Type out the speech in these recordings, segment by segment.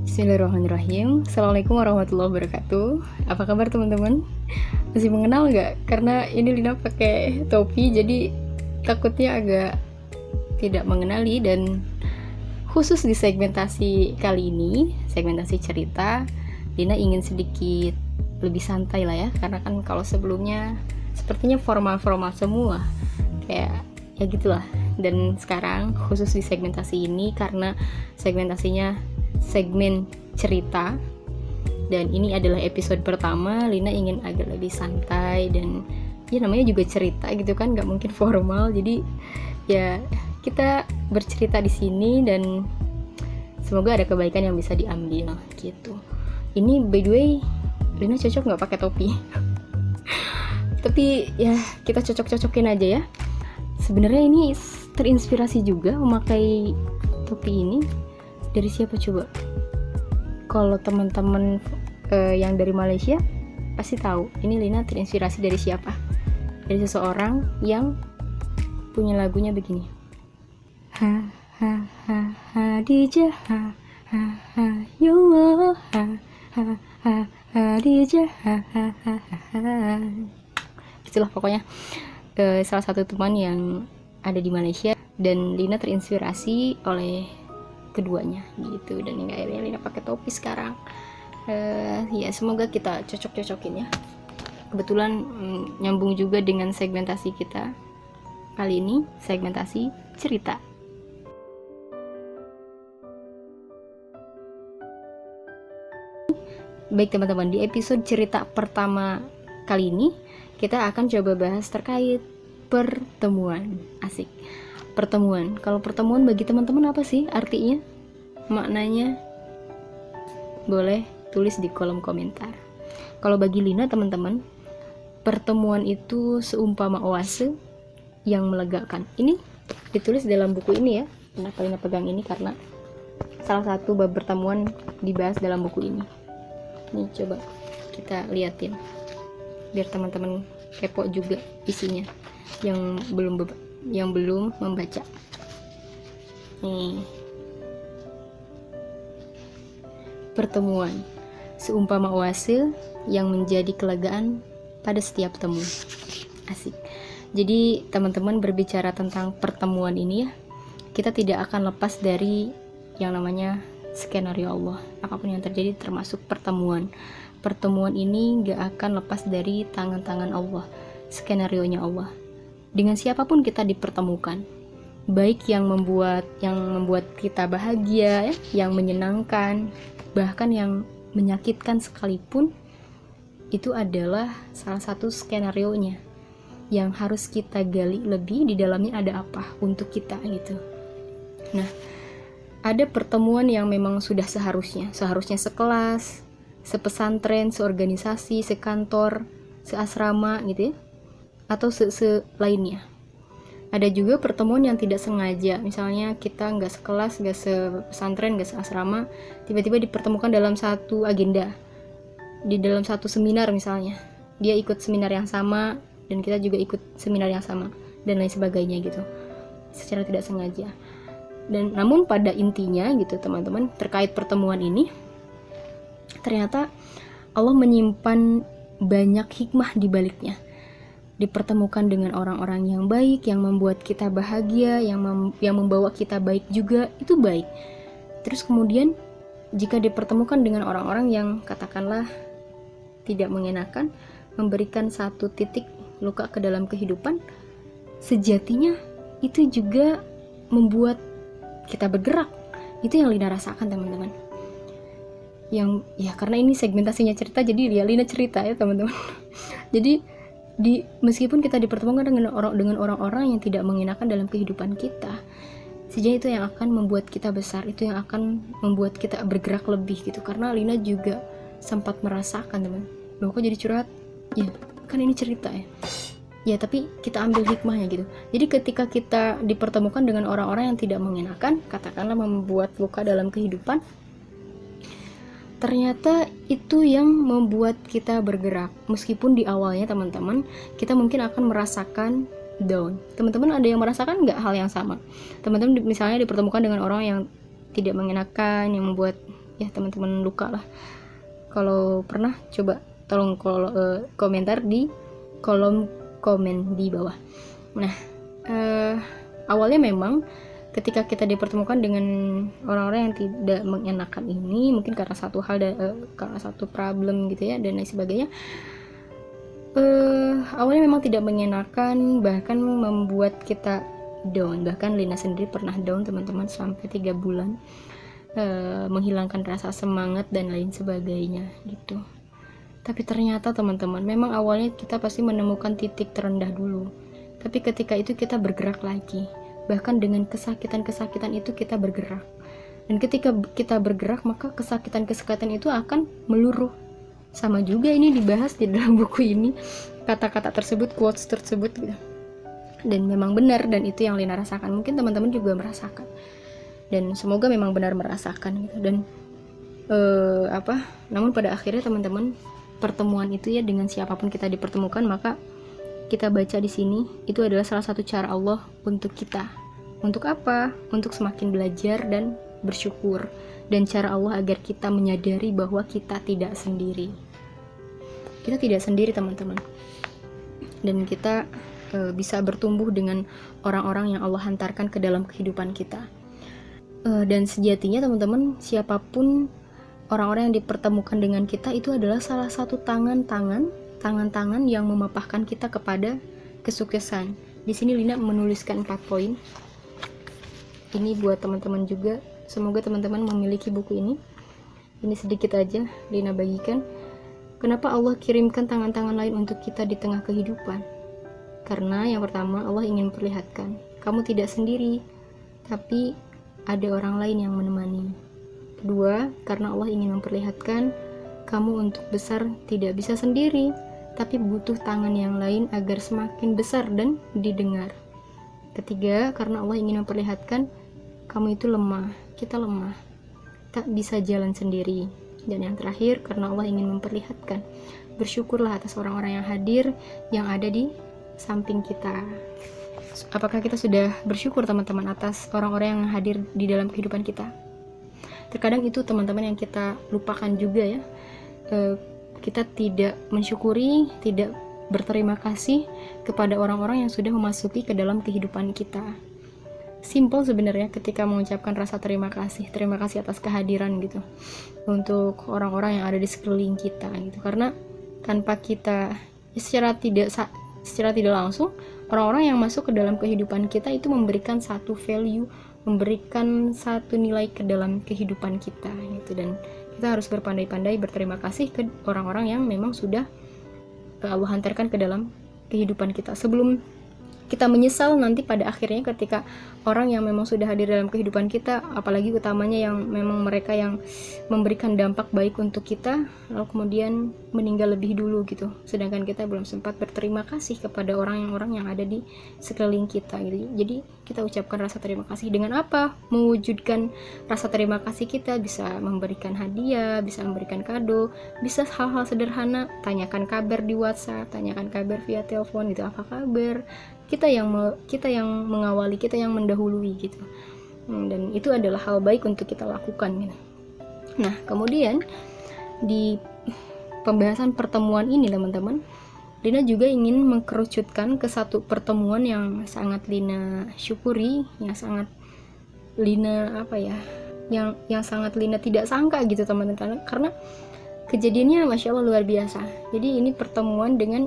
Bismillahirrahmanirrahim. Assalamualaikum warahmatullahi wabarakatuh. Apa kabar teman-teman? Masih mengenal nggak? Karena ini Lina pakai topi, jadi takutnya agak tidak mengenali. Dan khusus di segmentasi kali ini, segmentasi cerita, Lina ingin sedikit lebih santai lah ya. Karena kan kalau sebelumnya sepertinya formal-formal semua, kayak ya gitulah. Dan sekarang khusus di segmentasi ini, karena segmentasinya segmen cerita dan ini adalah episode pertama, Lina ingin agak lebih santai dan ya namanya juga cerita gitu kan, nggak mungkin formal. Jadi ya kita bercerita di sini dan semoga ada kebaikan yang bisa diambil gitu. Ini by the way Lina cocok nggak pakai topi? Tapi ya kita cocok-cocokin aja ya. Sebenarnya ini terinspirasi juga memakai topi ini dari siapa coba? Kalau teman-teman yang dari Malaysia pasti tahu ini Lina terinspirasi dari siapa? Dari seseorang yang punya lagunya begini. Ha ha ha Hadijah ha ha ha ya Allah ha ha ha Hadijah ha ha ha ha. Itulah pokoknya salah satu teman yang ada di Malaysia dan Lina terinspirasi oleh keduanya gitu. Dan hingga akhirnya Lina pakai topi sekarang. Ya semoga kita cocok-cocokin ya. Kebetulan nyambung juga dengan segmentasi kita kali ini, segmentasi cerita. Baik teman-teman, di episode cerita pertama kali ini kita akan coba bahas terkait pertemuan. Asik. Pertemuan. Kalau pertemuan bagi teman-teman apa sih artinya? Maknanya? Boleh tulis di kolom komentar. Kalau bagi Lina teman-teman, pertemuan itu seumpama oase yang melegakan. Ini ditulis dalam buku ini ya. Kenapa Lina pegang ini? Karena salah satu bab pertemuan dibahas dalam buku ini. Nih coba kita liatin. Biar teman-teman kepo juga isinya yang belum membaca. Nih. Pertemuan seumpama oase yang menjadi kelegaan pada setiap temu. Asik. Jadi teman-teman berbicara tentang pertemuan ini ya, kita tidak akan lepas dari yang namanya skenario Allah. Apapun yang terjadi termasuk pertemuan. Pertemuan ini gak akan lepas dari tangan-tangan Allah, skenarionya Allah. Dengan siapapun kita dipertemukan, baik yang membuat kita bahagia, ya, yang menyenangkan, bahkan yang menyakitkan sekalipun, itu adalah salah satu skenarionya yang harus kita gali lebih di dalamnya ada apa untuk kita gitu. Nah, ada pertemuan yang memang sudah seharusnya sekelas, sepesantren, seorganisasi, sekantor, seasrama gitu ya, atau lainnya. Ada juga pertemuan yang tidak sengaja, misalnya kita nggak sekelas, nggak sepesantren, nggak seasrama, tiba-tiba dipertemukan dalam satu agenda, di dalam satu seminar misalnya, dia ikut seminar yang sama dan kita juga ikut seminar yang sama dan lain sebagainya gitu, secara tidak sengaja. Dan namun pada intinya gitu teman-teman, terkait pertemuan ini ternyata Allah menyimpan banyak hikmah di baliknya. Dipertemukan dengan orang-orang yang baik, yang membuat kita bahagia, yang membawa kita baik juga, itu baik. Terus kemudian jika dipertemukan dengan orang-orang yang katakanlah tidak mengenakan, memberikan satu titik luka ke dalam kehidupan, sejatinya itu juga membuat kita bergerak. Itu yang Lina rasakan teman-teman. Yang ya karena ini segmentasinya cerita, jadi ya Lina cerita ya teman-teman. Jadi meskipun kita dipertemukan dengan orang-orang yang tidak mengenakan dalam kehidupan kita, sejauh itu yang akan membuat kita besar, itu yang akan membuat kita bergerak lebih gitu. Karena Lina juga sempat merasakan teman, loh kok jadi curhat? Ya kan ini cerita ya. Ya tapi kita ambil hikmahnya gitu. Jadi ketika kita dipertemukan dengan orang-orang yang tidak mengenakan, katakanlah membuat luka dalam kehidupan, ternyata itu yang membuat kita bergerak. Meskipun di awalnya teman-teman kita mungkin akan merasakan down. Teman-teman ada yang merasakan nggak hal yang sama? Teman-teman misalnya dipertemukan dengan orang yang tidak mengenakan, yang membuat ya teman-teman luka lah. Kalau pernah, coba tolong komentar di kolom komen di bawah. Nah, awalnya memang ketika kita dipertemukan dengan orang-orang yang tidak mengenakan ini, mungkin karena satu hal karena satu problem gitu ya, dan lain sebagainya, awalnya memang tidak mengenakan, bahkan membuat kita down. Bahkan Lina sendiri pernah down teman-teman sampai 3 bulan, menghilangkan rasa semangat dan lain sebagainya gitu. Tapi ternyata teman-teman, memang awalnya kita pasti menemukan titik terendah dulu, tapi ketika itu kita bergerak lagi. Bahkan dengan kesakitan-kesakitan itu kita bergerak, dan ketika kita bergerak maka kesakitan-kesakitan itu akan meluruh. Sama juga ini dibahas di dalam buku ini, kata-kata tersebut, quotes tersebut gitu. Dan memang benar, dan itu yang Lina rasakan. Mungkin teman-teman juga merasakan, dan semoga memang benar merasakan gitu. Dan namun pada akhirnya teman-teman, pertemuan itu ya, dengan siapapun kita dipertemukan, maka kita baca di sini itu adalah salah satu cara Allah untuk kita. Untuk apa? Untuk semakin belajar dan bersyukur, dan cara Allah agar kita menyadari bahwa kita tidak sendiri. Kita tidak sendiri teman-teman, dan kita bisa bertumbuh dengan orang-orang yang Allah hantarkan ke dalam kehidupan kita. Dan sejatinya teman-teman, siapapun orang-orang yang dipertemukan dengan kita itu adalah salah satu tangan-tangan yang memapahkan kita kepada kesuksesan. Di sini Lina menuliskan 4 poin. Ini buat teman-teman juga. Semoga teman-teman memiliki buku ini. Ini sedikit aja Lina bagikan. Kenapa Allah kirimkan tangan-tangan lain untuk kita di tengah kehidupan? Karena yang pertama, Allah ingin memperlihatkan kamu tidak sendiri, tapi ada orang lain yang menemani. Kedua, karena Allah ingin memperlihatkan kamu untuk besar tidak bisa sendiri, tapi butuh tangan yang lain agar semakin besar dan didengar. Ketiga, karena Allah ingin memperlihatkan kamu itu lemah, kita lemah, tak bisa jalan sendiri. Dan yang terakhir, karena Allah ingin memperlihatkan bersyukurlah atas orang-orang yang hadir, yang ada di samping kita. Apakah kita sudah bersyukur teman-teman atas orang-orang yang hadir di dalam kehidupan kita? Terkadang itu teman-teman yang kita lupakan juga ya. Kita tidak mensyukuri, tidak berterima kasih kepada orang-orang yang sudah memasuki ke dalam kehidupan kita. Simple sebenarnya ketika mengucapkan rasa terima kasih atas kehadiran gitu, untuk orang-orang yang ada di sekeliling kita gitu. Karena tanpa kita secara tidak langsung, orang-orang yang masuk ke dalam kehidupan kita itu memberikan satu value, memberikan satu nilai ke dalam kehidupan kita gitu. Dan kita harus berpandai-pandai berterima kasih ke orang-orang yang memang sudah Allah hantarkan ke dalam kehidupan kita, sebelum kita menyesal nanti pada akhirnya ketika orang yang memang sudah hadir dalam kehidupan kita, apalagi utamanya yang memang mereka yang memberikan dampak baik untuk kita, lalu kemudian meninggal lebih dulu gitu, sedangkan kita belum sempat berterima kasih kepada orang-orang yang ada di sekeliling kita gitu. Jadi kita ucapkan rasa terima kasih dengan apa? Mewujudkan rasa terima kasih kita bisa memberikan hadiah, bisa memberikan kado, bisa hal-hal sederhana, tanyakan kabar di WhatsApp, tanyakan kabar via telepon gitu, apa kabar? Kita yang mengawali, kita yang mendahului gitu. Dan itu adalah hal baik untuk kita lakukan gitu. Nah, kemudian di pembahasan pertemuan ini teman-teman, Lina juga ingin mengkerucutkan ke satu pertemuan yang sangat Lina syukuri, yang sangat Lina yang sangat Lina tidak sangka gitu teman-teman, karena kejadiannya Masya Allah luar biasa. Jadi ini pertemuan dengan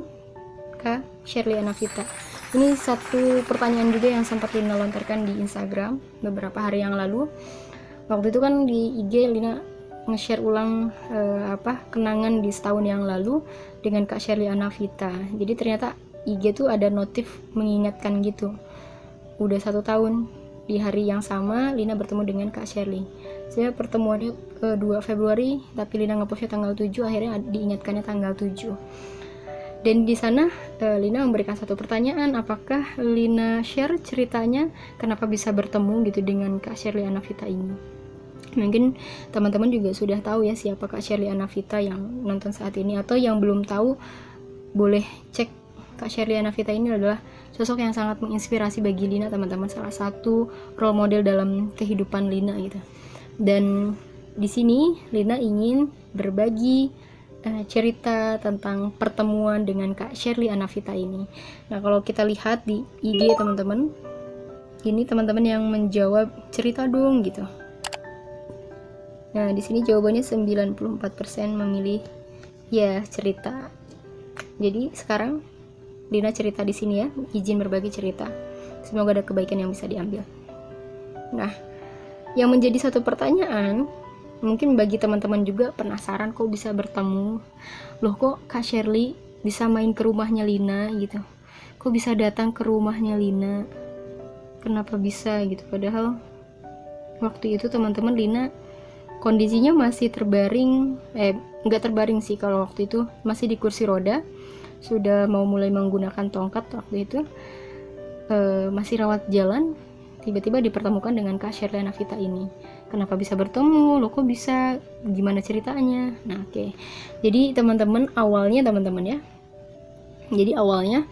Kak Shirley Anavita. Ini satu pertanyaan juga yang sempat Lina lontarkan di Instagram beberapa hari yang lalu. Waktu itu kan di IG Lina nge-share ulang kenangan di setahun yang lalu dengan Kak Shirley Anavita. Jadi ternyata IG tuh ada notif mengingatkan gitu. Udah 1 tahun di hari yang sama Lina bertemu dengan Kak Shirley. Saya pertemuannya 2 Februari, tapi Lina ngepostnya tanggal 7, akhirnya diingatkannya tanggal 7. Dan di sana Lina memberikan satu pertanyaan, apakah Lina share ceritanya kenapa bisa bertemu gitu dengan Kak Shirley Anavita ini. Mungkin teman-teman juga sudah tahu ya siapa Kak Shirley Anavita yang nonton saat ini, atau yang belum tahu boleh cek. Kak Shirley Anavita ini adalah sosok yang sangat menginspirasi bagi Lina teman-teman, salah satu role model dalam kehidupan Lina gitu. Dan di sini Lina ingin berbagi cerita tentang pertemuan dengan Kak Sherly Anavita ini. Nah, kalau kita lihat di IG teman-teman, ini teman-teman yang menjawab cerita dong gitu. Nah, di sini jawabannya 94% memilih ya cerita. Jadi sekarang Lina cerita di sini ya, izin berbagi cerita. Semoga ada kebaikan yang bisa diambil. Nah, yang menjadi satu pertanyaan, mungkin bagi teman-teman juga penasaran kok bisa bertemu. Loh, kok Kak Sherly bisa main ke rumahnya Lina gitu? Kok bisa datang ke rumahnya Lina? Kenapa bisa gitu? Padahal waktu itu teman-teman Lina kondisinya masih terbaring, nggak terbaring sih kalau waktu itu, masih di kursi roda, sudah mau mulai menggunakan tongkat waktu itu, masih rawat jalan, tiba-tiba dipertemukan dengan Kak Sherly Anavita ini. Kenapa bisa bertemu? Loh, kok bisa? Gimana ceritanya? Nah, oke. Jadi teman-teman ya. Jadi awalnya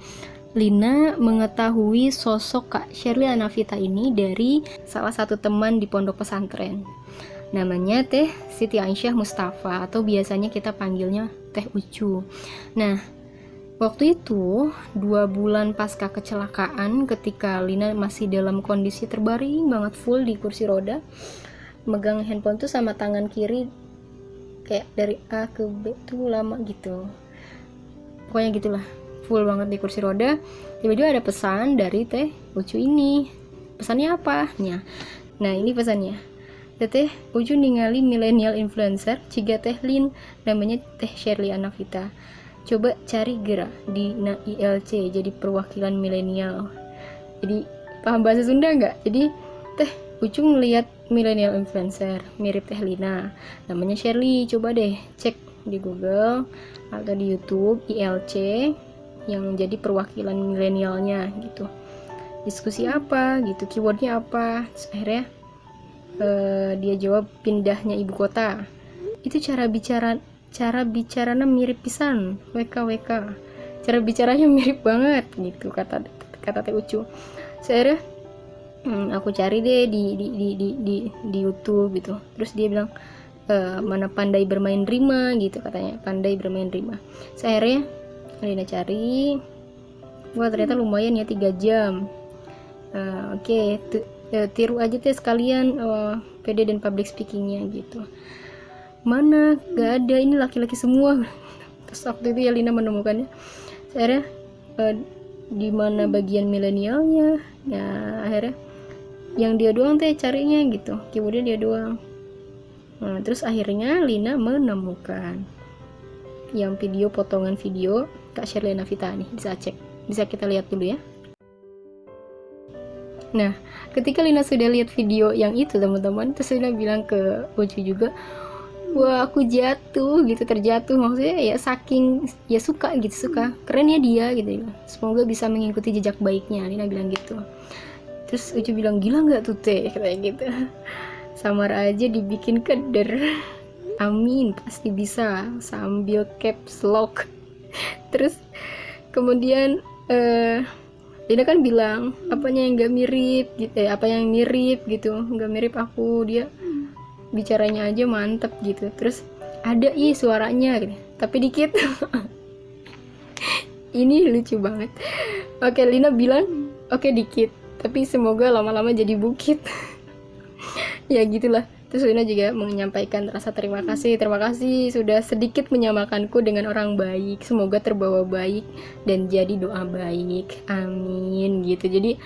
Lina mengetahui sosok Kak Sherly Anavita ini dari salah satu teman di pondok pesantren. Namanya Teh Siti Aisyah Mustafa, atau biasanya kita panggilnya Teh Ucu. Nah, waktu itu 2 bulan pasca kecelakaan, ketika Lina masih dalam kondisi terbaring banget full di kursi roda, megang handphone tuh sama tangan kiri kayak dari A ke B tuh lama gitu, pokoknya gitulah, full banget di kursi roda. Tiba-tiba ada pesan dari Teh Ucu ini. Pesannya apa? Nah, ini pesannya. Teh Ucu ningali milenial influencer ciga Teh Lin, namanya Teh Sherly Anavita. Coba cari gerak di ILC, jadi perwakilan milenial. Jadi paham bahasa Sunda nggak? Jadi Teh Ucu ngeliat milenial influencer mirip Teh Lina, namanya Sherly. Coba deh cek di Google atau di YouTube ILC yang jadi perwakilan milenialnya gitu. Diskusi apa gitu, keywordnya apa. Terus akhirnya dia jawab pindahnya ibu kota. Itu cara bicaranya mirip pisan, WK. Cara bicaranya mirip banget gitu, kata Teh Ucu. Saya aku cari deh di YouTube gitu. Terus dia bilang mana pandai bermain rima gitu, katanya pandai bermain rima. Akhirnya Lina cari, wah ternyata lumayan ya, 3 jam. Oke, tiru aja teh sekalian PD dan public speakingnya gitu. Mana gak ada, ini laki-laki semua. Terus waktu itu ya Lina menemukannya. Akhirnya di mana bagian milenialnya, ya akhirnya yang dia doang teh carinya gitu, kemudian dia doang. Nah, terus akhirnya Lina menemukan yang video, potongan video Kak Sherly Anavita nih, bisa cek, bisa kita lihat dulu ya. Nah, ketika Lina sudah lihat video yang itu teman-teman, terus Lina bilang ke Ucu juga, wah aku jatuh gitu, terjatuh, maksudnya ya saking ya suka keren ya dia gitu, semoga bisa mengikuti jejak baiknya, Lina bilang gitu. Terus Ucu bilang, gila nggak tuh Teh, kayak gitu, samar aja dibikin keder, amin pasti bisa, sambil caps lock. Terus kemudian Lina kan bilang apanya yang nggak mirip gitu, apa yang mirip gitu, nggak mirip aku, dia bicaranya aja mantep gitu. Terus ada suaranya gitu, tapi dikit. Ini lucu banget. Oke, Lina bilang oke dikit, tapi semoga lama-lama jadi bukit. Ya gitulah. Terus Lina juga menyampaikan rasa terima kasih sudah sedikit menyamakanku dengan orang baik, semoga terbawa baik dan jadi doa baik, amin gitu. Jadi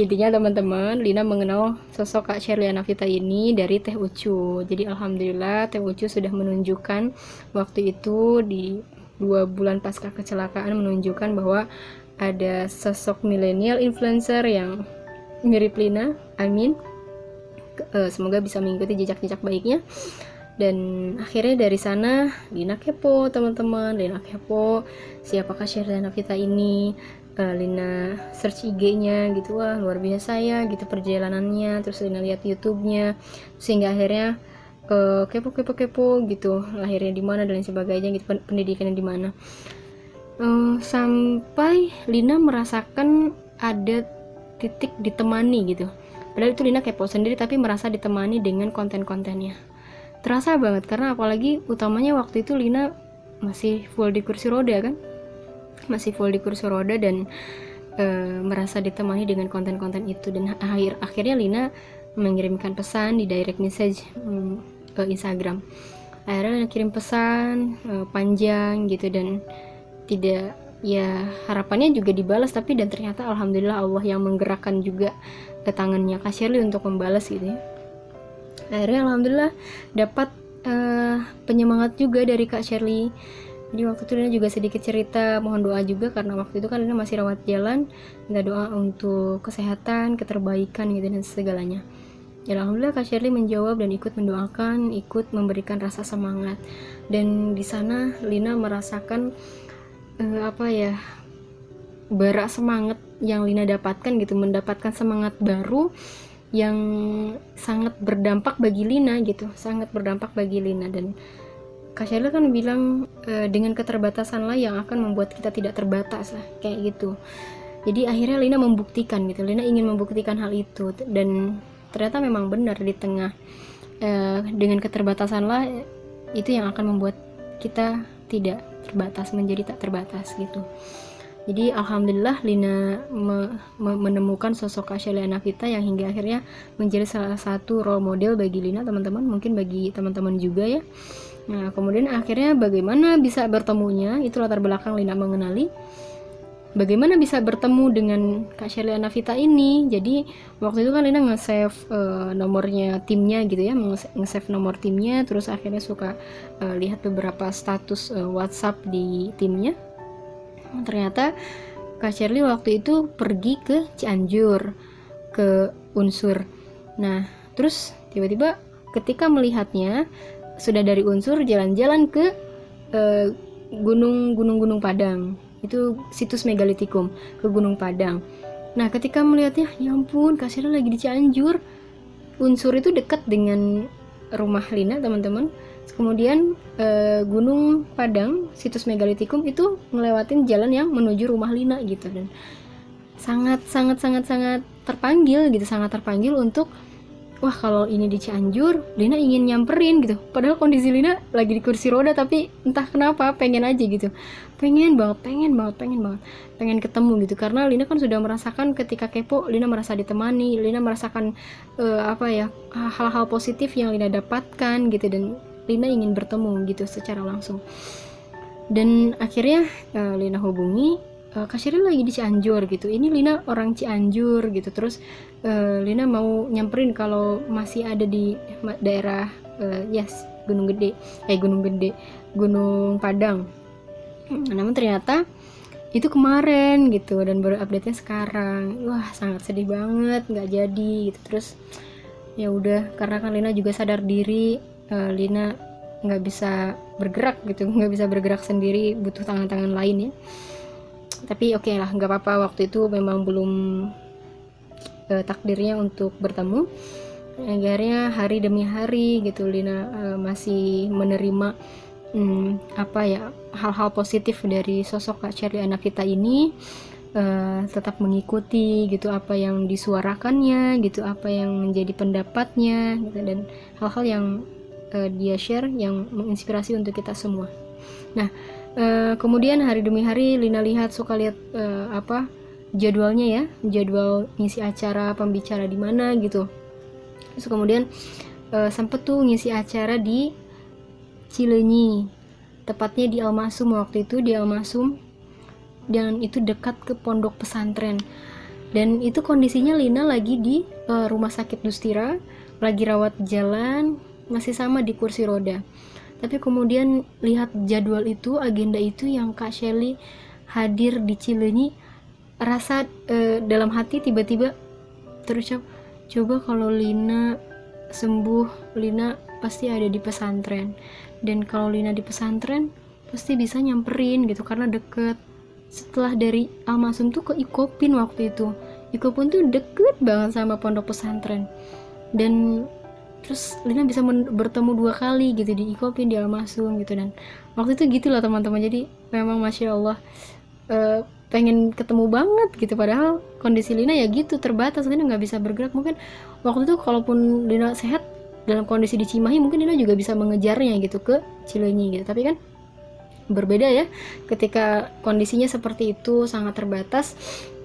intinya teman-teman, Lina mengenal sosok Kak Sherly Anavita ini dari Teh Ucu. Jadi alhamdulillah Teh Ucu sudah menunjukkan waktu itu di 2 bulan pasca kecelakaan, menunjukkan bahwa ada sosok milenial influencer yang mirip Lina, amin. Semoga bisa mengikuti jejak-jejak baiknya. Dan akhirnya dari sana Lina kepo teman-teman, Lina kepo siapakah Sherly Anavita ini. Lina search IG-nya gitu, wah luar biasa ya gitu perjalanannya. Terus Lina lihat YouTube-nya, sehingga akhirnya kepo gitu, lahirnya di mana dan lain sebagainya gitu, pendidikannya di mana. Sampai Lina merasakan ada titik ditemani gitu. Padahal itu Lina kepo sendiri, tapi merasa ditemani dengan konten-kontennya. terasa banget, karena apalagi utamanya waktu itu Lina masih full di kursi roda kan, dan merasa ditemani dengan konten-konten itu. Dan akhirnya Lina mengirimkan pesan di direct message ke Instagram. Akhirnya kirim pesan panjang gitu, dan tidak, ya harapannya juga dibalas, tapi dan ternyata alhamdulillah Allah yang menggerakkan juga ke tangannya Kak Shirley untuk membalas gitu ya. Akhirnya alhamdulillah dapat penyemangat juga dari Kak Shirley. Jadi waktu itu Lina juga sedikit cerita, mohon doa juga, karena waktu itu kan Lina masih rawat jalan, minta doa untuk kesehatan, keterbaikan gitu dan segalanya. Ya alhamdulillah Kak Shirley menjawab dan ikut mendoakan, ikut memberikan rasa semangat. Dan di sana Lina merasakan bara semangat yang Lina dapatkan gitu, mendapatkan semangat baru yang sangat berdampak bagi Lina gitu, sangat berdampak bagi Lina. Dan Kak Shirley kan bilang dengan keterbatasanlah yang akan membuat kita tidak terbatas lah, kayak gitu. Jadi akhirnya Lina membuktikan gitu, Lina ingin membuktikan hal itu, dan ternyata memang benar, di tengah dengan keterbatasanlah itu yang akan membuat kita tidak terbatas, menjadi tak terbatas gitu. Jadi alhamdulillah Lina menemukan sosok Kak Shirley Anavita yang hingga akhirnya menjadi salah satu role model bagi Lina, teman-teman, mungkin bagi teman-teman juga ya. Nah kemudian akhirnya bagaimana bisa bertemunya, itu latar belakang Lina mengenali bagaimana bisa bertemu dengan Kak Shirley Anavita ini. Jadi waktu itu kan Lina nge-save nomornya timnya gitu ya, nge-save nomor timnya, terus akhirnya suka lihat beberapa status WhatsApp di timnya. Ternyata Kak Shirley waktu itu pergi ke Cianjur, ke Unsur. Nah terus tiba-tiba ketika melihatnya sudah dari Unsur jalan-jalan ke gunung Padang, itu situs megalitikum, ke Gunung Padang. Nah ketika melihatnya, ya ampun Kak Shirley lagi di Cianjur. Unsur itu dekat dengan rumah Lina, teman-teman. Kemudian Gunung Padang, situs megalitikum itu ngelewatin jalan yang menuju rumah Lina gitu, dan sangat terpanggil gitu, sangat terpanggil untuk wah kalau ini di Cianjur, Lina ingin nyamperin gitu. Padahal kondisi Lina lagi di kursi roda, tapi entah kenapa pengen aja gitu, pengen banget pengen ketemu gitu, karena Lina kan sudah merasakan ketika kepo, Lina merasa ditemani, Lina merasakan hal-hal positif yang Lina dapatkan gitu, dan Lina ingin bertemu gitu secara langsung. Dan akhirnya Lina hubungi Kak Shirley lagi di Cianjur gitu, ini Lina orang Cianjur gitu, terus Lina mau nyamperin kalau masih ada di daerah Gunung Padang. Namun ternyata itu kemarin gitu, dan baru update nya sekarang. Wah sangat sedih banget nggak jadi gitu. Terus ya udah, karena kan Lina juga sadar diri, Lina nggak bisa bergerak gitu, nggak bisa bergerak sendiri, butuh tangan-tangan lain ya. Tapi oke lah, nggak apa-apa, waktu itu memang belum takdirnya untuk bertemu. Akhirnya hari demi hari gitu Lina masih menerima hal-hal positif dari sosok Kak Shirley Anavita ini, tetap mengikuti gitu apa yang disuarakannya gitu, apa yang menjadi pendapatnya gitu, dan hal-hal yang dia share yang menginspirasi untuk kita semua. Nah kemudian hari demi hari Lina suka lihat jadwalnya ya, jadwal ngisi acara pembicara di mana gitu. Terus kemudian sempet tuh ngisi acara di Cileunyi, tepatnya di Almasum, waktu itu di Almasum, dan itu dekat ke pondok pesantren. Dan itu kondisinya Lina lagi di rumah sakit Dustira, lagi rawat jalan, masih sama di kursi roda. Tapi kemudian lihat jadwal itu, agenda itu yang Kak Shirley hadir di Cileunyi, rasa dalam hati tiba-tiba terucap, coba kalau Lina sembuh, Lina pasti ada di pesantren, dan kalau Lina di pesantren pasti bisa nyamperin gitu karena deket. Setelah dari Almasum tuh ke Ikopin, waktu itu Ikopin tuh deket banget sama pondok pesantren, dan terus Lina bisa bertemu 2 kali gitu, di Ikopin, di Almasum gitu. Dan waktu itu gitulah teman-teman, jadi memang Masya Allah pengen ketemu banget gitu, padahal kondisi Lina ya gitu terbatas, Lina nggak bisa bergerak. Mungkin waktu itu kalaupun Lina sehat dalam kondisi di Cimahi mungkin Lina juga bisa mengejarnya gitu ke Cileunyi gitu. Tapi kan berbeda ya ketika kondisinya seperti itu, sangat terbatas,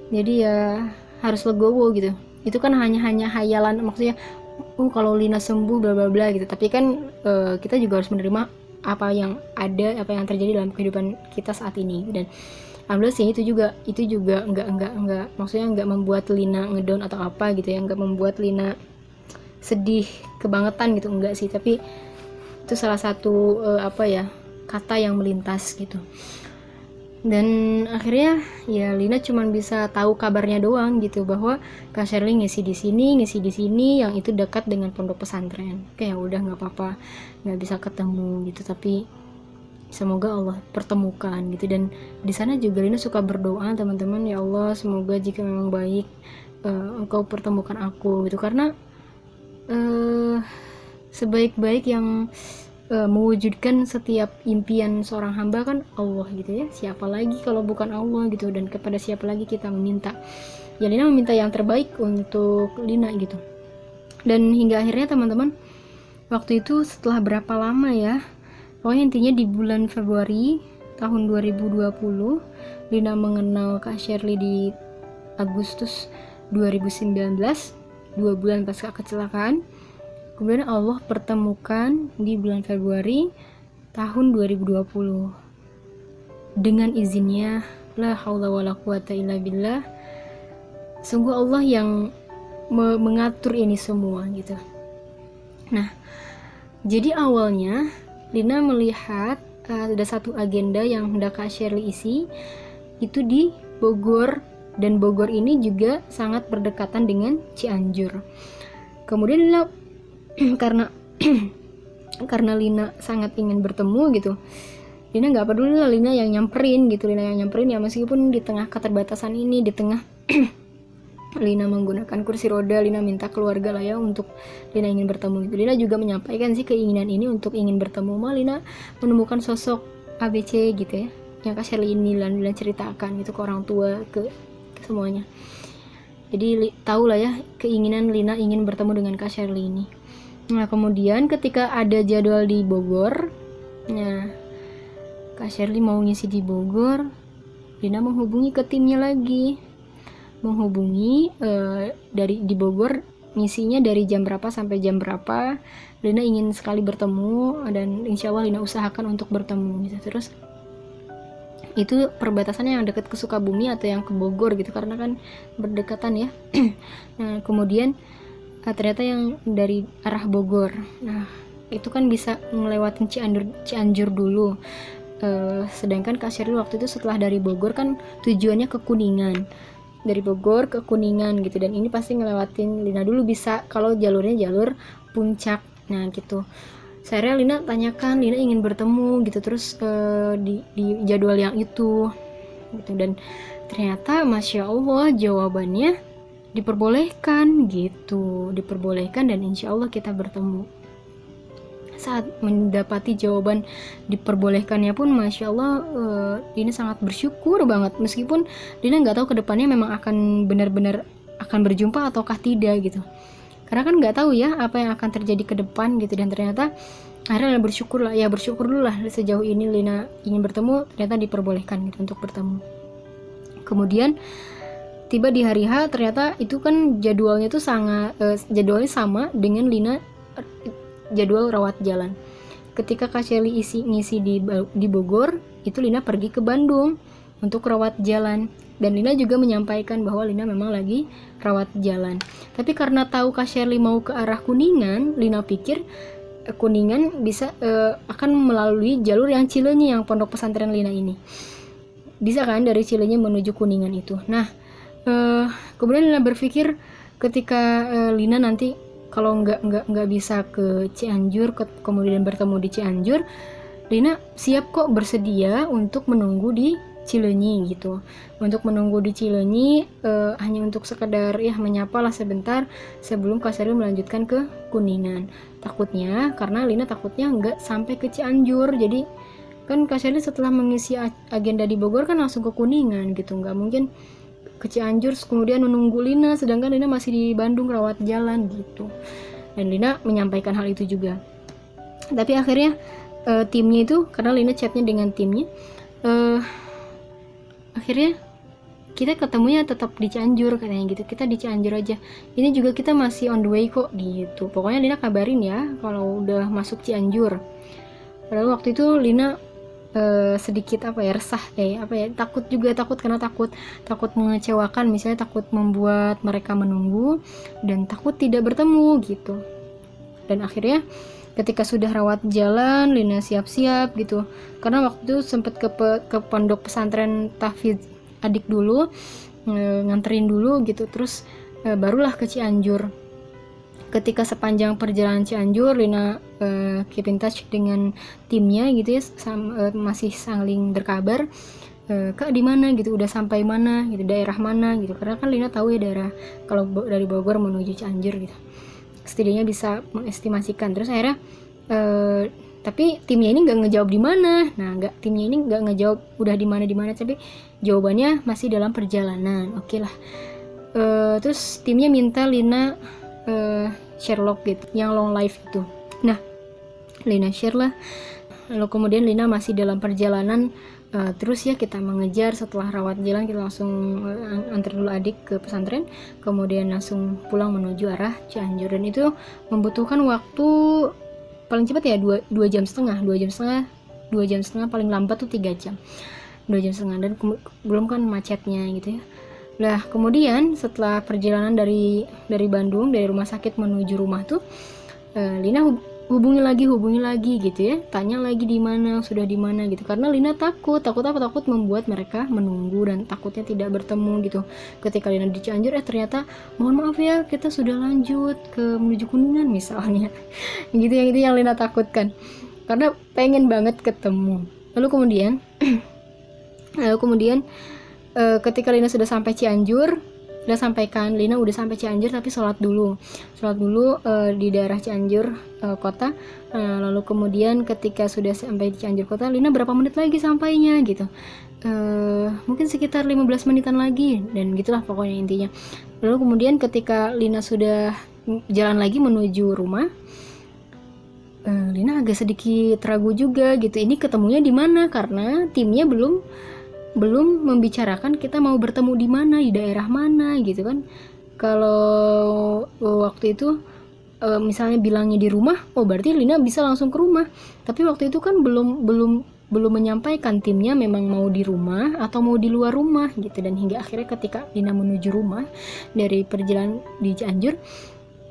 jadi ya harus legowo gitu. Itu kan hanya hayalan, maksudnya kalau Lina sembuh bla bla bla gitu, tapi kan kita juga harus menerima apa yang ada, apa yang terjadi dalam kehidupan kita saat ini. Dan alhamdulillah sih itu juga enggak maksudnya enggak membuat Lina ngedown atau apa gitu ya, enggak membuat Lina sedih kebangetan gitu, enggak sih. Tapi itu salah satu kata yang melintas gitu. Dan akhirnya ya Lina cuman bisa tahu kabarnya doang gitu, bahwa Kak Sherly ngisi di sini yang itu dekat dengan pondok pesantren. Kayak udah nggak apa-apa, nggak bisa ketemu gitu, tapi semoga Allah pertemukan gitu. Dan di sana juga Lina suka berdoa, teman-teman, ya Allah semoga jika memang baik engkau pertemukan aku gitu, karena sebaik-baik yang mewujudkan setiap impian seorang hamba kan Allah gitu ya. Siapa lagi kalau bukan Allah gitu, dan kepada siapa lagi kita meminta. Ya Lina meminta yang terbaik untuk Lina gitu. Dan hingga akhirnya teman-teman, waktu itu setelah berapa lama ya, pokoknya intinya di bulan Februari tahun 2020 Lina mengenal Kak Sherly di Agustus 2019, 2 bulan pasca kecelakaan. Kemudian Allah pertemukan di bulan Februari tahun 2020 dengan izinnya. La haula wala quwata illa billah. Sungguh Allah yang mengatur ini semua gitu. Nah, jadi awalnya Lina melihat ada satu agenda yang hendak Kak Sherly isi itu di Bogor, dan Bogor ini juga sangat berdekatan dengan Cianjur. Kemudian Lina karena Lina sangat ingin bertemu gitu, Lina nggak peduli lah, Lina yang nyamperin ya, meskipun di tengah keterbatasan ini, di tengah Lina menggunakan kursi roda, Lina minta keluarga lah ya untuk Lina ingin bertemu gitu. Lina juga menyampaikan sih keinginan ini untuk ingin bertemu, Lina menemukan sosok ABC gitu ya, yang Kak Sherly ini Lina ceritakan gitu ke orang tua, ke semuanya. Jadi tahu lah ya keinginan Lina ingin bertemu dengan Kak Sherly ini. Nah, kemudian ketika ada jadwal di Bogor, nah Kak Sherly mau ngisi di Bogor, Lina menghubungi ke timnya lagi, dari di Bogor ngisinya dari jam berapa sampai jam berapa. Lina ingin sekali bertemu, dan insya Allah Lina usahakan untuk bertemu gitu. Terus itu perbatasannya yang dekat ke Sukabumi atau yang ke Bogor gitu, karena kan berdekatan ya. Nah, kemudian ternyata yang dari arah Bogor, nah itu kan bisa ngelewatin Cianjur dulu. Sedangkan Kak Sherly waktu itu setelah dari Bogor kan tujuannya ke Kuningan, dari Bogor ke Kuningan gitu, dan ini pasti ngelewatin Lina dulu bisa kalau jalurnya jalur puncak. Nah gitu, saya Lina tanyakan, Lina ingin bertemu gitu, terus di jadwal yang itu gitu, dan ternyata Masya Allah jawabannya diperbolehkan gitu, diperbolehkan, dan insya Allah kita bertemu. Saat mendapati jawaban diperbolehkannya pun Masya Allah, Lina sangat bersyukur banget, meskipun Lina nggak tahu kedepannya memang akan benar-benar akan berjumpa ataukah tidak gitu, karena kan nggak tahu ya apa yang akan terjadi ke depan gitu. Dan ternyata akhirnya bersyukur dulu lah, sejauh ini Lina ingin bertemu, ternyata diperbolehkan gitu untuk bertemu. Kemudian tiba di hari H, ternyata itu kan jadwalnya tuh jadwalnya sama dengan Lina jadwal rawat jalan. Ketika Kak Sherly ngisi di Bogor, itu Lina pergi ke Bandung untuk rawat jalan, dan Lina juga menyampaikan bahwa Lina memang lagi rawat jalan. Tapi karena tahu Kak Sherly mau ke arah Kuningan, Lina pikir Kuningan bisa akan melalui jalur yang Cileunyi, yang pondok pesantren Lina ini. Bisa kan dari Cileunyi menuju Kuningan itu. Nah, kemudian Lina berpikir ketika Lina nanti kalau nggak bisa ke Cianjur, kemudian bertemu di Cianjur, Lina siap kok, bersedia untuk menunggu di Cileunyi gitu, untuk menunggu di Cileunyi hanya untuk sekedar ya menyapa lah sebentar sebelum Kak Sherly melanjutkan ke Kuningan. Takutnya, karena Lina takutnya nggak sampai ke Cianjur, jadi kan Kak Sherly setelah mengisi agenda di Bogor kan langsung ke Kuningan gitu, nggak mungkin ke Cianjur kemudian menunggu Lina, sedangkan Lina masih di Bandung rawat jalan gitu. dan Lina menyampaikan hal itu juga. Tapi akhirnya timnya itu, karena Lina chatnya dengan timnya, akhirnya kita ketemunya tetap di Cianjur katanya gitu. Kita di Cianjur aja, ini juga kita masih on the way kok gitu. Pokoknya Lina kabarin ya kalau udah masuk Cianjur. Padahal waktu itu Lina sedikit resah, takut juga, karena takut mengecewakan, misalnya takut membuat mereka menunggu dan takut tidak bertemu gitu. Dan akhirnya ketika sudah rawat jalan, Lina siap-siap gitu, karena waktu itu sempat ke pondok pesantren tahfidz adik dulu, nganterin dulu gitu, terus barulah ke Cianjur. Ketika sepanjang perjalanan Cianjur, Lina keep in touch dengan timnya gitu ya, masih saling berkabar, Kak di mana gitu, udah sampai mana gitu, daerah mana gitu, karena kan Lina tahu ya daerah kalau dari Bogor menuju Cianjur gitu, setidaknya bisa mengestimasikan. Terus akhirnya tapi timnya ini nggak ngejawab di mana. Timnya ini nggak ngejawab udah di mana, tapi jawabannya masih dalam perjalanan. Oke lah. Terus timnya minta Lina share log gitu, yang long live itu. Nah, Lina share lah. Lalu kemudian Lina masih dalam perjalanan, terus ya kita mengejar. Setelah rawat jalan kita langsung antar dulu adik ke pesantren, kemudian langsung pulang menuju arah Cianjur. Dan itu membutuhkan waktu paling cepat ya 2 jam setengah, 2 jam setengah, paling lambat tuh 3 jam, 2 jam setengah, dan belum kan macetnya gitu ya. Nah kemudian setelah perjalanan dari Bandung, dari rumah sakit menuju rumah tuh, Lina hubungi lagi gitu ya, tanya lagi di mana, sudah di mana gitu, karena Lina takut membuat mereka menunggu dan takutnya tidak bertemu gitu. Ketika Lina di Cianjur, ternyata mohon maaf ya kita sudah lanjut ke menuju Kuningan misalnya gitu, yang Lina takutkan, karena pengen banget ketemu. Lalu kemudian ketika Lina sudah sampai Cianjur, udah sampaikan Lina udah sampai Cianjur, tapi sholat dulu di daerah Cianjur kota. Lalu kemudian ketika sudah sampai di Cianjur kota, Lina berapa menit lagi sampainya gitu, mungkin sekitar 15 menitan lagi, dan gitulah pokoknya intinya. Lalu kemudian ketika Lina sudah jalan lagi menuju rumah, Lina agak sedikit ragu juga gitu, ini ketemunya di mana, karena timnya belum membicarakan kita mau bertemu di mana, di daerah mana gitu kan. Kalau waktu itu misalnya bilangnya di rumah, berarti Lina bisa langsung ke rumah. Tapi waktu itu kan belum menyampaikan timnya memang mau di rumah atau mau di luar rumah gitu. Dan hingga akhirnya ketika Lina menuju rumah dari perjalanan di Cianjur,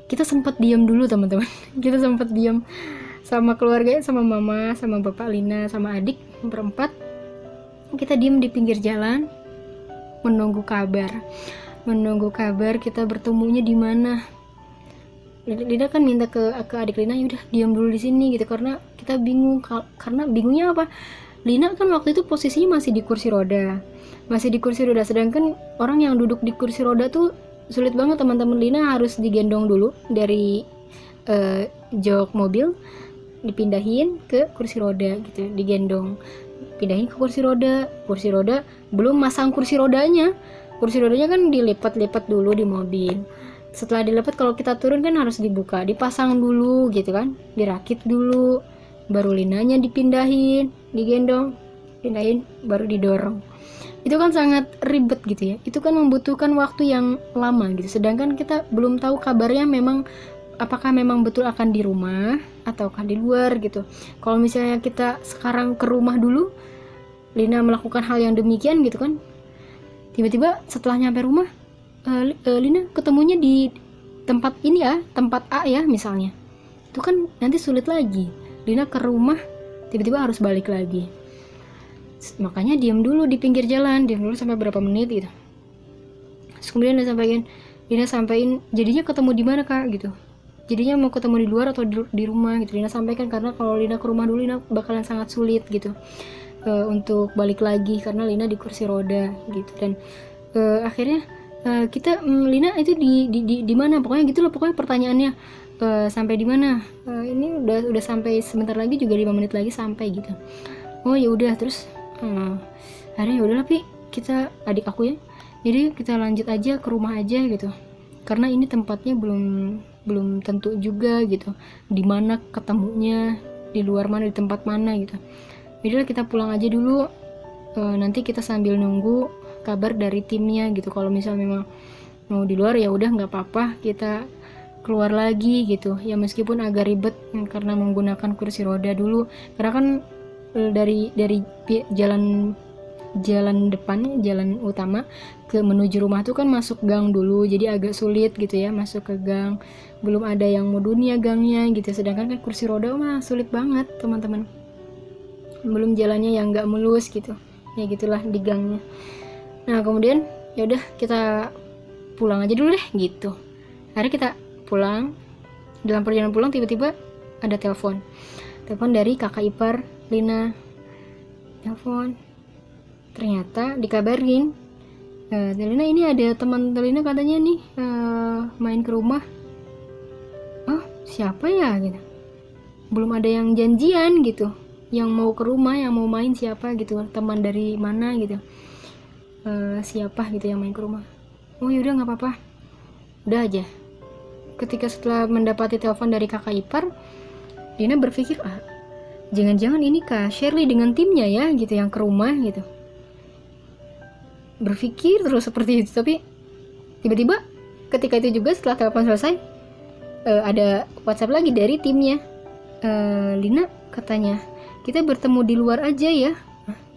kita sempat diam dulu teman-teman. Kita sempat diam sama keluarga, sama mama, sama bapak Lina, sama adik berempat. Kita diem di pinggir jalan menunggu kabar kita bertemunya di mana. Lina kan minta ke adik Lina, udah diam dulu di sini gitu, karena kita bingung. Karena bingungnya apa, Lina kan waktu itu posisinya masih di kursi roda, sedangkan orang yang duduk di kursi roda tuh sulit banget teman-teman. Lina harus digendong dulu dari jok mobil, dipindahin ke kursi roda gitu, pindahin ke kursi roda, belum masang kursi rodanya kan dilipat dulu di mobil. Setelah dilipat, kalau kita turun kan harus dibuka, dipasang dulu gitu kan, dirakit dulu, baru Linanya dipindahin, digendong, pindahin, baru didorong. Itu kan sangat ribet gitu ya, itu kan membutuhkan waktu yang lama gitu, sedangkan kita belum tahu kabarnya apakah memang betul akan di rumah ataukah di luar gitu. Kalau misalnya kita sekarang ke rumah dulu, Lina melakukan hal yang demikian gitu kan, tiba-tiba setelah nyampe rumah, Lina ketemunya di tempat ini ya, tempat A ya misalnya, itu kan nanti sulit lagi. Lina ke rumah tiba-tiba harus balik lagi, makanya diam dulu di pinggir jalan, diam dulu sampai berapa menit gitu. Terus kemudian Lina sampaikan jadinya ketemu di mana kak gitu, jadinya mau ketemu di luar atau di rumah gitu. Lina sampaikan, karena kalau Lina ke rumah dulu, Lina bakalan sangat sulit gitu untuk balik lagi, karena Lina di kursi roda gitu. Dan akhirnya Lina itu di mana, pokoknya gitu loh, pokoknya pertanyaannya sampai di mana, ini udah sampai, sebentar lagi juga 5 menit lagi sampai gitu. Oh ya udah, terus akhirnya ya udah, tapi kita, adik aku ya, jadi kita lanjut aja ke rumah aja gitu. karena ini tempatnya belum tentu juga gitu, di mana ketemunya, di luar mana, di tempat mana gitu. Jadi kita pulang aja dulu, nanti kita sambil nunggu kabar dari timnya gitu. Kalau misal memang mau di luar ya udah nggak apa-apa, kita keluar lagi gitu ya, meskipun agak ribet karena menggunakan kursi roda dulu, karena kan dari jalan depan, jalan utama ke menuju rumah tuh kan masuk gang dulu, jadi agak sulit gitu ya masuk ke gang, belum ada yang modunnya gangnya gitu. Sedangkan kan kursi roda mah sulit banget teman-teman, belum jalannya yang nggak mulus gitu ya, gitulah di gangnya. Nah kemudian ya udah kita pulang aja dulu deh gitu. Akhirnya kita pulang. Dalam perjalanan pulang tiba-tiba ada telepon dari kakak ipar Lina. Telepon, ternyata dikabarin, Lina ini ada teman Lina katanya nih main ke rumah. Oh siapa ya gitu, belum ada yang janjian gitu, yang mau ke rumah, yang mau main siapa gitu, teman dari mana gitu, siapa gitu yang main ke rumah. Oh yaudah nggak apa-apa, udah aja. Ketika setelah mendapati telepon dari kakak ipar, Lina berpikir, jangan-jangan ini Kak Shirley dengan timnya ya gitu yang ke rumah gitu. Berpikir terus seperti itu, tapi tiba-tiba ketika itu juga setelah telepon selesai, ada WhatsApp lagi dari timnya. Lina katanya kita bertemu di luar aja ya.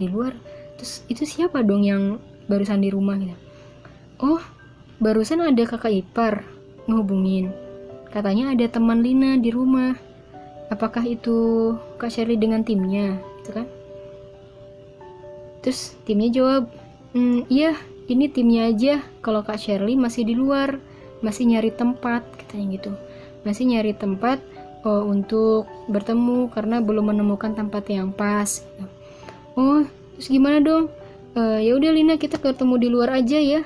Di luar? Terus itu siapa dong yang barusan di rumah gitu? Oh barusan ada kakak ipar ngehubungin, katanya ada teman Lina di rumah. Apakah itu Kak Shirley dengan timnya gitu kan? Terus timnya jawab, iya ini timnya aja, kalau Kak Shirley masih di luar, masih nyari tempat katanya gitu, masih nyari tempat untuk bertemu karena belum menemukan tempat yang pas gitu. Oh terus gimana dong? Ya udah Lina kita ketemu di luar aja ya.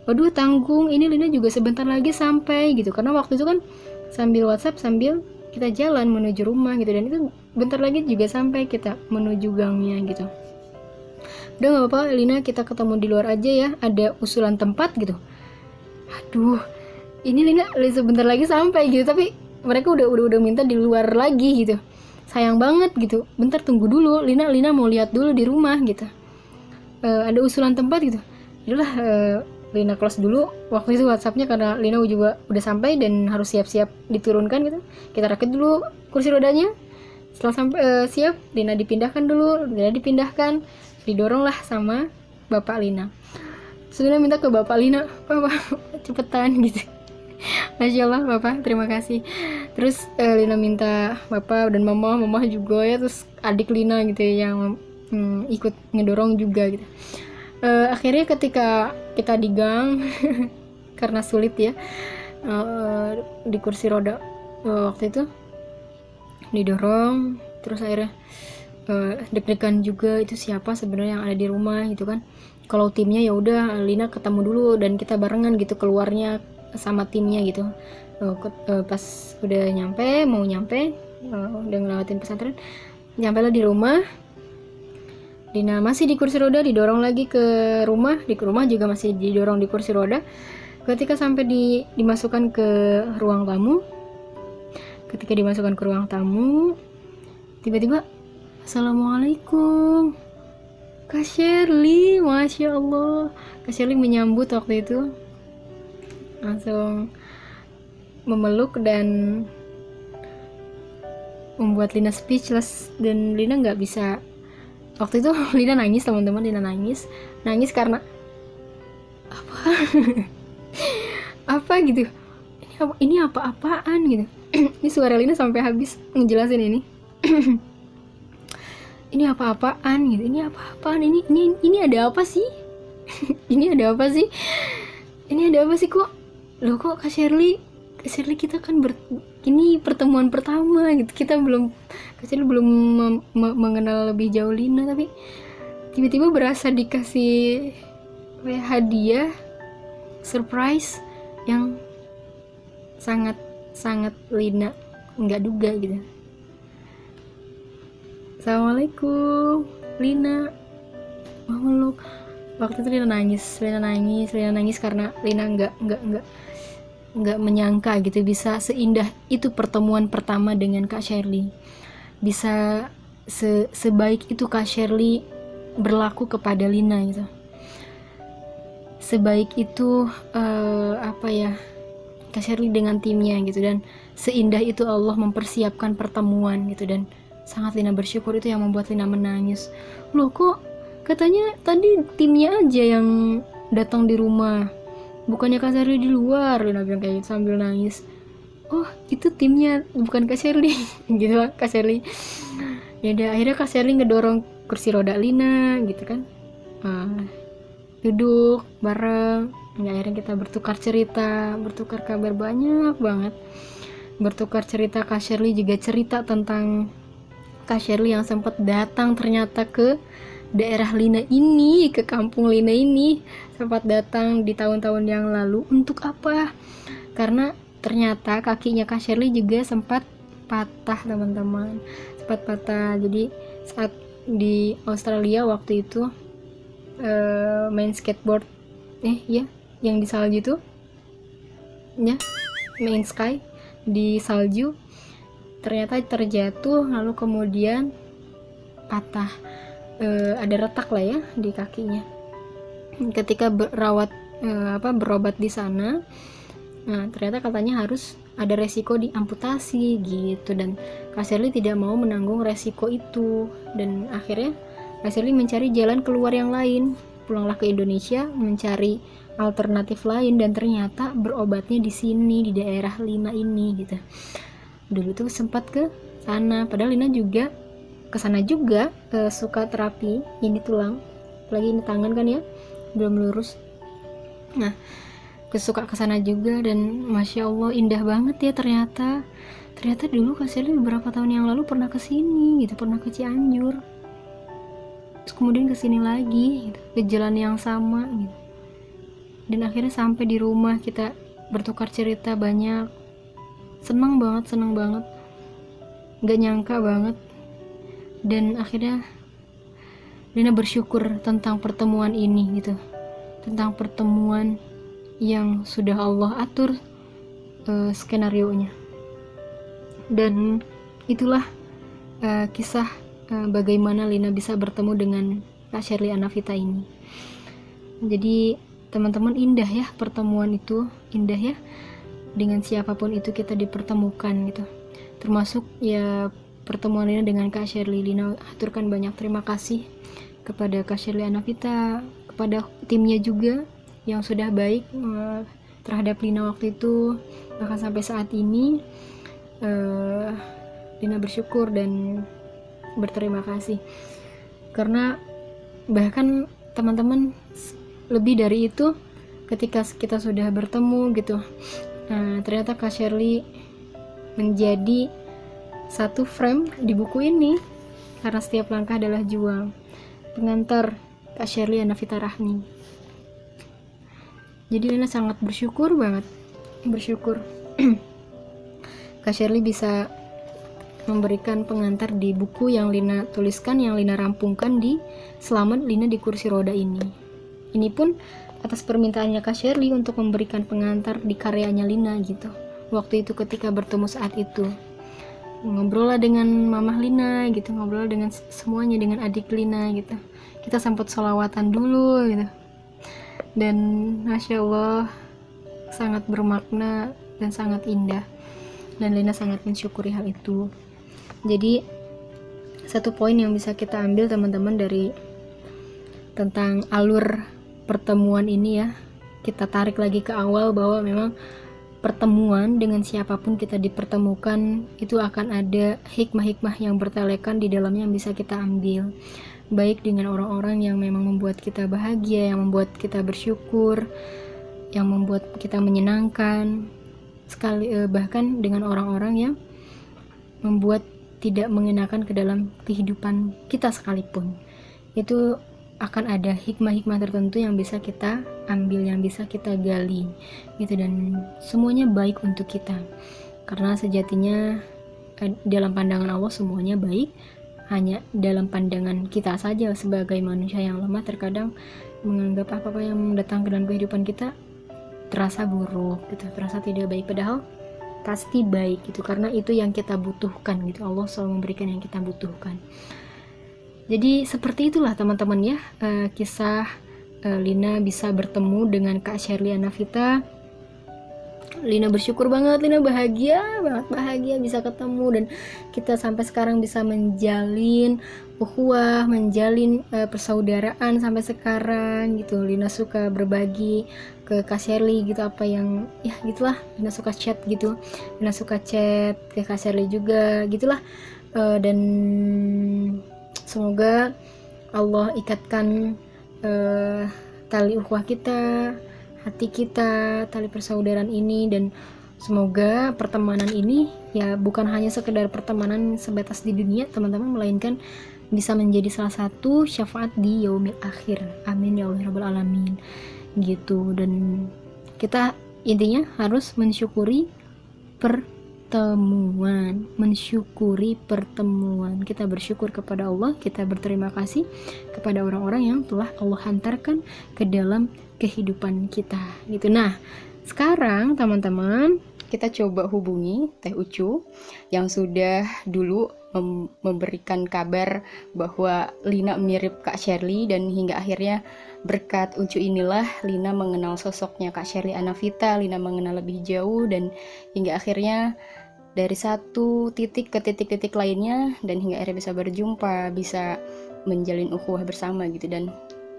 Waduh tanggung, ini Lina juga sebentar lagi sampai gitu, karena waktu itu kan sambil WhatsApp sambil kita jalan menuju rumah gitu, dan itu bentar lagi juga sampai kita menuju gangnya gitu. Udah nggak apa-apa Lina, kita ketemu di luar aja ya, ada usulan tempat gitu. Aduh ini Lina sebentar lagi sampai gitu, tapi mereka udah minta di luar lagi gitu. Sayang banget gitu, bentar tunggu dulu Lina mau lihat dulu di rumah gitu. Ada usulan tempat gitu. Yaudahlah, Lina close dulu waktu itu WhatsAppnya karena Lina juga udah sampai dan harus siap-siap diturunkan gitu. Kita rakit dulu kursi rodanya. Setelah sampai siap, Lina dipindahkan dulu. Lina dipindahkan, didoronglah sama bapak Lina. Sudah minta ke bapak Lina, Bapak cepetan gitu. Masya Allah bapak, terima kasih. Terus Lina minta bapak dan mama juga ya, terus adik Lina gitu ya, yang ikut ngedorong juga gitu. Akhirnya ketika kita di gang karena sulit ya, di kursi roda waktu itu didorong, terus akhirnya deg-degan juga, itu siapa sebenarnya yang ada di rumah gitu kan. Kalau timnya ya udah Lina ketemu dulu dan kita barengan gitu keluarnya sama timnya gitu. Pas udah mau nyampe udah ngelewatin pesantren, nyampe lah di rumah. Lina masih di kursi roda, didorong lagi ke rumah, di rumah juga masih didorong di kursi roda. Ketika sampai dimasukkan ke ruang tamu, tiba-tiba Assalamualaikum Kak Shirley, Masya Allah. Kak Shirley menyambut waktu itu, langsung memeluk dan membuat Lina speechless, dan Lina nggak bisa. Waktu itu Lina nangis teman-teman, nangis karena apa gitu, ini apa-apaan gitu. Ini suara Lina sampai habis ngejelasin ini. Ini apa-apaan gitu, ini apa-apaan, ini ada apa sih? Ini ada apa sih kok loh, kok Kak Shirley kita kan ini pertemuan pertama gitu, kita belum mengenal lebih jauh Lina, tapi tiba-tiba berasa dikasih hadiah surprise yang sangat Lina nggak duga gitu. Assalamualaikum Lina, mau meluk. Waktu itu Lina nangis karena Lina nggak nggak menyangka gitu bisa seindah itu pertemuan pertama dengan Kak Sherly, bisa sebaik itu Kak Sherly berlaku kepada Lina gitu, sebaik itu Kak Sherly dengan timnya gitu, dan seindah itu Allah mempersiapkan pertemuan gitu. Dan sangat Lina bersyukur, itu yang membuat Lina menangis. Loh kok katanya tadi timnya aja yang datang di rumah, bukannya Kak Sherly di luar, Lina bilang kayak gitu sambil nangis. Oh itu timnya bukan Kak Sherly gitu lah Kak Sherly. Ya udah, akhirnya Kak Sherly ngedorong kursi roda Lina gitu kan, duduk bareng. Ya, akhirnya kita bertukar cerita, bertukar kabar banyak banget, bertukar cerita. Kak Sherly juga cerita tentang Kak Sherly yang sempat datang ternyata ke daerah Lina ini, ke kampung Lina ini, sempat datang di tahun-tahun yang lalu. Untuk apa? Karena ternyata kakinya Kak Sherly juga sempat patah teman-teman, sempat patah. Jadi saat di Australia waktu itu main skateboard, yang di salju tuh ya, main sky di salju, ternyata terjatuh lalu kemudian patah, ada retak lah ya di kakinya. Ketika berobat di sana, nah ternyata katanya harus ada resiko diamputasi gitu, dan Kak Sherly tidak mau menanggung resiko itu, dan akhirnya Kak Sherly mencari jalan keluar yang lain, pulanglah ke Indonesia mencari alternatif lain, dan ternyata berobatnya di sini di daerah Lina ini gitu. Dulu tuh sempat ke sana, padahal Lina juga ke sana juga, suka terapi ini tulang, apalagi ini tangan kan ya belum lurus. Nah kesuka ke sana juga, dan masya Allah indah banget ya. Ternyata dulu Kak Sherly beberapa tahun yang lalu pernah ke sini gitu, pernah ke Cianjur, terus kemudian ke sini lagi gitu, ke jalan yang sama gitu. Dan akhirnya sampai di rumah kita bertukar cerita banyak, senang banget, nggak nyangka banget. Dan akhirnya Lina bersyukur tentang pertemuan ini gitu, tentang pertemuan yang sudah Allah atur skenario nya. Dan itulah kisah bagaimana Lina bisa bertemu dengan Kak Sherly Anavita ini. Jadi teman-teman, indah ya pertemuan itu, indah ya, dengan siapapun itu kita dipertemukan gitu, termasuk ya pertemuan Lina dengan Kak Sherly. Lina aturkan banyak terima kasih kepada Kak Sherly Anavita, kepada timnya juga yang sudah baik terhadap Lina waktu itu, bahkan sampai saat ini. Lina bersyukur dan berterima kasih, karena bahkan teman-teman, lebih dari itu, ketika kita sudah bertemu gitu, ternyata Kak Sherly menjadi satu frame di buku ini, karena setiap langkah adalah juang. Pengantar Kak Sherly Anavita Rahmi. Jadi Lina sangat bersyukur banget, Kak Sherly bisa memberikan pengantar di buku yang Lina tuliskan, yang Lina rampungkan di Selamat Lina di Kursi Roda ini. Ini pun atas permintaannya Kak Sherly untuk memberikan pengantar di karyanya Lina gitu. Waktu itu ketika bertemu saat itu, ngobrol lah dengan mamah Lina gitu, ngobrol dengan semuanya, dengan adik Lina gitu. Kita sempat sholawatan dulu gitu. Dan masya Allah sangat bermakna dan sangat indah. Dan Lina sangat mensyukuri hal itu. Jadi satu poin yang bisa kita ambil teman-teman dari tentang alur pertemuan ini ya, kita tarik lagi ke awal bahwa memang pertemuan dengan siapapun kita dipertemukan itu akan ada hikmah-hikmah yang bertelekan di dalamnya yang bisa kita ambil, baik dengan orang-orang yang memang membuat kita bahagia, yang membuat kita bersyukur, yang membuat kita menyenangkan sekali, bahkan dengan orang-orang yang membuat tidak mengenakan ke dalam kehidupan kita sekalipun. Itu akan ada hikmah-hikmah tertentu yang bisa kita ambil, yang bisa kita gali gitu, dan semuanya baik untuk kita, karena sejatinya dalam pandangan Allah semuanya baik. Hanya dalam pandangan kita saja sebagai manusia yang lemah terkadang menganggap apa-apa yang datang ke dalam kehidupan kita terasa buruk gitu, terasa tidak baik, padahal pasti baik gitu, karena itu yang kita butuhkan gitu. Allah selalu memberikan yang kita butuhkan. Jadi seperti itulah teman-teman ya, kisah Lina bisa bertemu dengan Kak Sherly Anavita. Lina bersyukur banget, Lina bahagia banget, bahagia bisa ketemu, dan kita sampai sekarang bisa menjalin ukhuwah, menjalin persaudaraan sampai sekarang gitu. Lina suka berbagi ke Kak Sherly gitu, apa yang ya gitulah. Lina suka chat gitu, Lina suka chat ke Kak Sherly juga gitulah. Dan semoga Allah ikatkan tali ukhuwah kita, hati kita, tali persaudaraan ini, dan semoga pertemanan ini ya bukan hanya sekedar pertemanan sebatas di dunia teman-teman, melainkan bisa menjadi salah satu syafaat di yaumil akhir. Amin ya Allah rabbal alamin gitu. Dan kita intinya harus mensyukuri pertemuan, kita bersyukur kepada Allah, kita berterima kasih kepada orang-orang yang telah Allah hantarkan ke dalam kehidupan kita gitu. Nah, sekarang teman-teman kita coba hubungi Teh Ucu yang sudah dulu memberikan kabar bahwa Lina mirip Kak Sherly, dan hingga akhirnya berkat Ucu inilah Lina mengenal sosoknya Kak Sherly Anavita, Lina mengenal lebih jauh, dan hingga akhirnya dari satu titik ke titik-titik lainnya, dan hingga akhirnya bisa berjumpa, bisa menjalin ukhuwah bersama gitu. Dan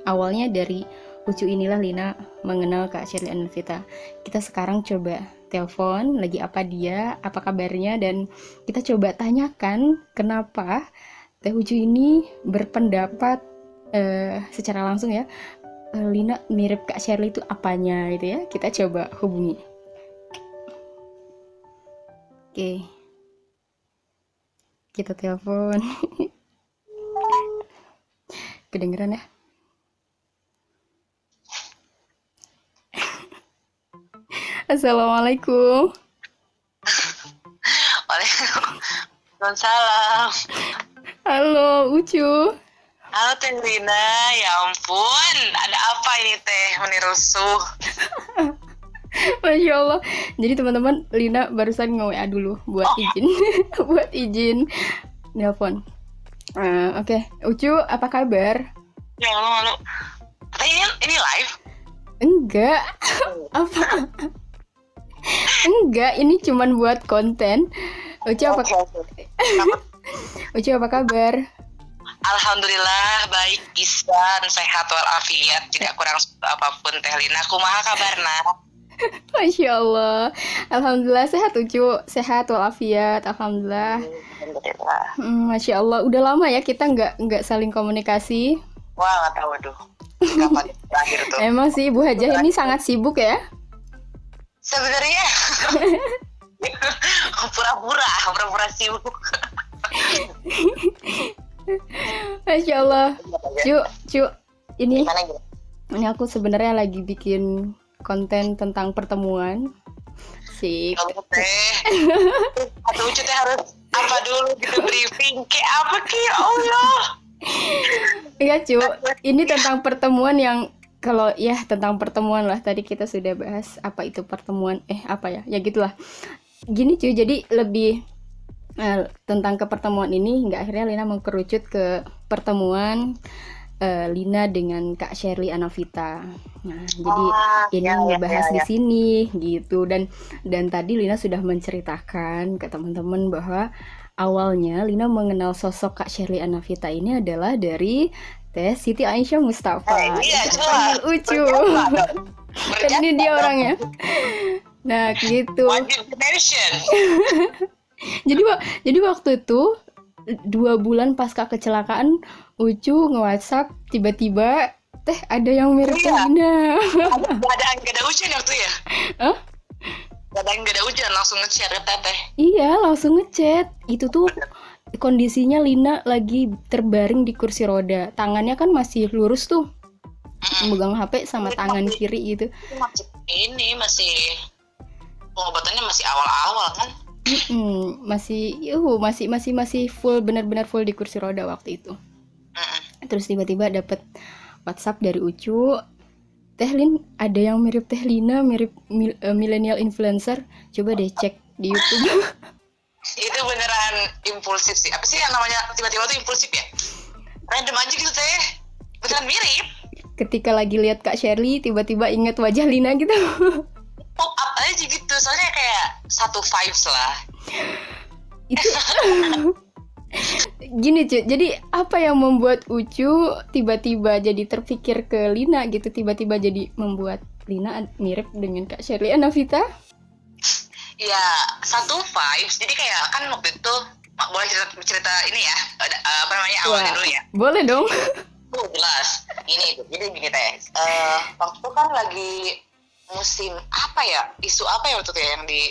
awalnya dari Ucu inilah Lina mengenal Kak Sherly Anavita. Kita sekarang coba telepon, lagi apa dia, apa kabarnya, dan kita coba tanyakan kenapa Teh Ucu ini berpendapat secara langsung ya, Lina mirip Kak Sherly itu apanya gitu ya. Kita coba hubungi. Oke, kita telepon. Kedengeran ya? Assalamualaikum. Waalaikumsalam. Halo Ucu. Halo Teh Lina, ya ampun, ada apa ini Teh menirusuh? Masya Allah. Jadi teman-teman, Lina barusan nge-WA dulu buat izin, buat izin nelpon. Oke. Ucu, apa kabar? Ya Allah, malu. Teh ini live? Enggak. Apa? Enggak, ini cuman buat konten. Ucu apa? Ucu apa kabar? Alhamdulillah baik, pisan, sehat walafiat, tidak kurang apapun Teh Lina. Kumaha kabarna? Masya Allah. Alhamdulillah sehat Ucu, sehat walafiat, alhamdulillah. Alhamdulillah. Masya Allah, udah lama ya kita nggak saling komunikasi. Wah, nggak tahu aduh. Kapan terakhir tuh? Emang sih Bu Hajah ini sangat sibuk ya? Sebenarnya pura-pura sibuk. Masya Allah. Cu, ini aku sebenarnya lagi bikin konten tentang pertemuan. Sip. Kalau Teh, atau Ucu Teh harus apa dulu gitu, briefing kayak apa ki, Allah. Iya Cu, ini tentang pertemuan yang kalau ya tentang pertemuan lah, tadi kita sudah bahas apa itu pertemuan, apa ya gitulah. Gini Cu, jadi lebih tentang kepertemuan ini hingga akhirnya Lina mengkerucut ke pertemuan Lina dengan Kak Sherly Anavita. Nah, jadi ini ngebahas di sini gitu, dan tadi Lina sudah menceritakan ke teman-teman bahwa awalnya Lina mengenal sosok Kak Sherly Anavita ini adalah dari Teh Siti Aisyah Mustafa. Iya, panggil Ucu. Dan ini dia orangnya. Nah, gitu. Jadi waktu itu 2 bulan pasca kecelakaan, Ucu nge-WhatsApp tiba-tiba, Teh ada yang mirip Lina. Gak ada hujan waktu ya? Hah? Gak ada hujan, langsung nge-share ke Teteh. Iya, langsung ngechat. Itu tuh kondisinya Lina lagi terbaring di kursi roda. Tangannya kan masih lurus tuh, memegang HP sama tangan kiri gitu. Masih pengobatannya masih awal-awal kan? Masih full, benar-benar full di kursi roda waktu itu. Terus tiba-tiba dapet WhatsApp dari Ucu, Teh Lin, ada yang mirip Teh Lina, mirip millennial influencer. Coba deh cek di YouTube. Itu beneran impulsif sih. Apa sih yang namanya tiba-tiba tuh impulsif ya? Random aja gitu teh. Beneran mirip. Ketika lagi lihat Kak Shirley, tiba-tiba ingat wajah Lina gitu. Pop up aja gitu. Soalnya kayak satu vibes lah. Itu gini cuy, jadi apa yang membuat Ucu tiba-tiba jadi terpikir ke Lina gitu, tiba-tiba jadi membuat Lina mirip dengan Kak Shirley Anavita? Ya, satu vibes. Jadi kayak kan waktu itu boleh cerita ini ya. Apa namanya awalnya dulu ya. Boleh dong. Jelas. Jadi gini teh. Waktu itu kan lagi musim apa ya? Isu apa ya waktu itu ya yang lagi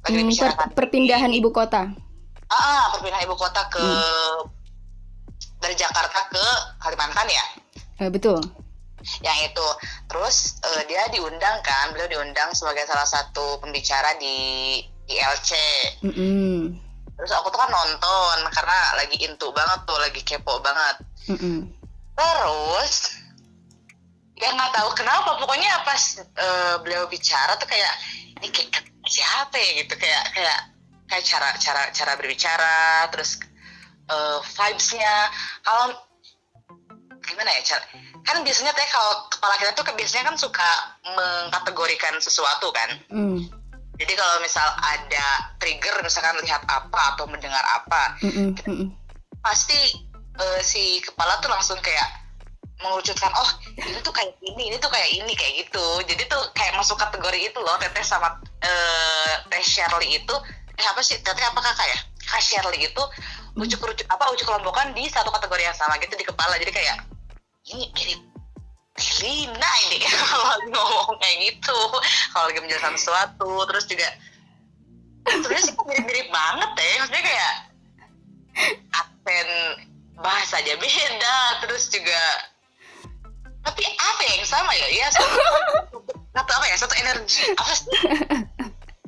dibicarakan? Perpindahan ibu kota. Perpindahan ibu kota ke dari Jakarta ke Kalimantan ya. Betul. Yang itu. Terus dia diundang kan, beliau diundang sebagai salah satu pembicara di ILC. Terus aku tuh kan nonton karena lagi into banget tuh, lagi kepo banget. Terus ya nggak tahu kenapa, pokoknya pas beliau bicara tuh kayak ini kayak siapa ya gitu, kayak cara berbicara, terus vibes-nya. Kalau gimana ya, kan biasanya teh kalau kepala kita tuh biasanya kan suka mengkategorikan sesuatu kan. Jadi kalau misal ada trigger, misalkan lihat apa atau mendengar apa, pasti si kepala tuh langsung kayak mengerucutkan, oh ini tuh kayak ini tuh kayak ini, kayak gitu. Jadi tuh kayak masuk kategori itu loh, Teteh sama Teh Shirley itu, apa sih Teteh apa kakak ya? Kak Shirley itu ujuk kelompokan di satu kategori yang sama gitu di kepala. Jadi kayak ini mirip Lina ini kalau lagi ngomong kayak gitu, kalau lagi menjelaskan sesuatu. Terus juga sebenarnya sih mirip-mirip banget ya, maksudnya kayak aksen bahasa aja beda, terus juga tapi apa yang sama ya satu energi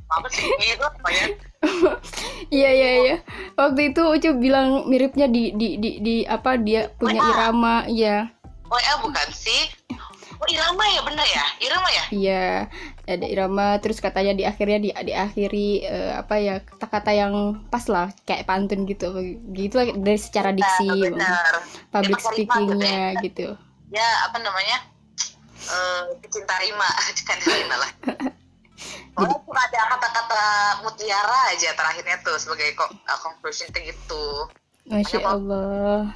apa sih itu apa ya. Iya. Waktu itu Ucu bilang miripnya di apa, dia punya irama ya. Oh ya, bukan sih. Oh irama ya, bener ya, irama ya. Iya, ada irama. Terus katanya diakhiri apa ya, kata-kata yang pas lah, kayak pantun gitu lah dari secara diksi, public speakingnya gitu. Ya apa namanya, cinta rima, cinta rima lah. Jadi ada kata-kata mutiara aja terakhirnya tuh sebagai conclusion gitu. Masya Allah.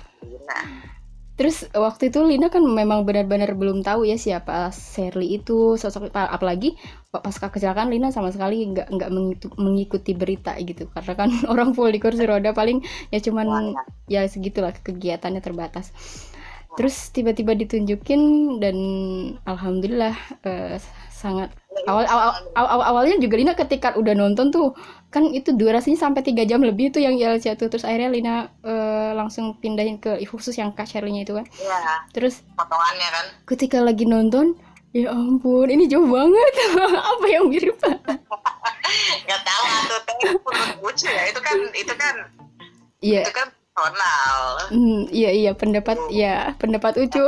Terus waktu itu Lina kan memang benar-benar belum tahu ya siapa Shirley itu, sosok, apalagi pasca kecelakaan Lina sama sekali nggak mengikuti berita gitu, karena kan orang full di kursi roda, paling ya cuman ya segitulah, kegiatannya terbatas. Terus tiba-tiba ditunjukin dan alhamdulillah sangat awalnya juga Lina ketika udah nonton tuh kan itu durasinya sampai 3 jam lebih tuh yang ILC tuh, terus akhirnya Lina langsung pindahin ke khusus yang Kak Shirley-nya itu kan. Iya. Terus potongannya kan. Ketika lagi nonton, ya ampun, ini jauh banget. Apa yang mirip? Gak tahu tuh teh lucu ya, itu kan iya. Itu kan personal. Iya pendapat Ucu.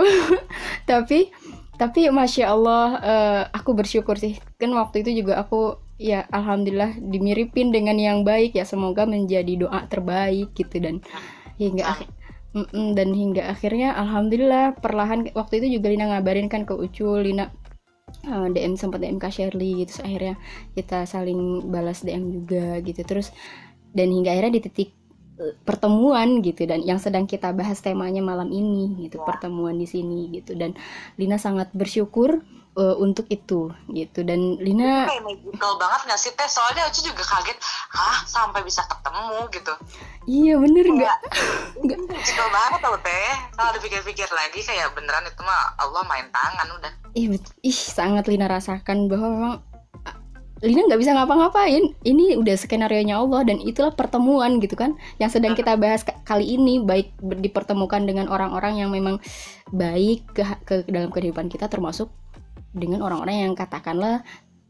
Tapi Masya Allah, aku bersyukur sih. Kan waktu itu juga aku ya alhamdulillah dimiripin dengan yang baik ya, semoga menjadi doa terbaik gitu. Dan hingga akhirnya alhamdulillah perlahan waktu itu juga Lina ngabarin kan ke Ucu, Lina sempat DM Kak Shirley gitu, terus akhirnya kita saling balas DM juga gitu. Terus dan hingga akhirnya di titik pertemuan gitu, dan yang sedang kita bahas temanya malam ini gitu, pertemuan di sini gitu. Dan Lina sangat bersyukur untuk itu gitu. Dan Lina kayak magical banget nggak sih teh, soalnya Uci juga kaget sampai bisa ketemu gitu. Iya bener, nggak magical banget tau teh, kalau dipikir-pikir lagi kayak beneran itu mah Allah main tangan udah. Sangat Lina rasakan bahwa memang Lina nggak bisa ngapa-ngapain, ini udah skenarionya Allah, dan itulah pertemuan gitu kan yang sedang kita bahas kali ini, baik dipertemukan dengan orang-orang yang memang baik ke dalam kehidupan kita, termasuk dengan orang-orang yang katakanlah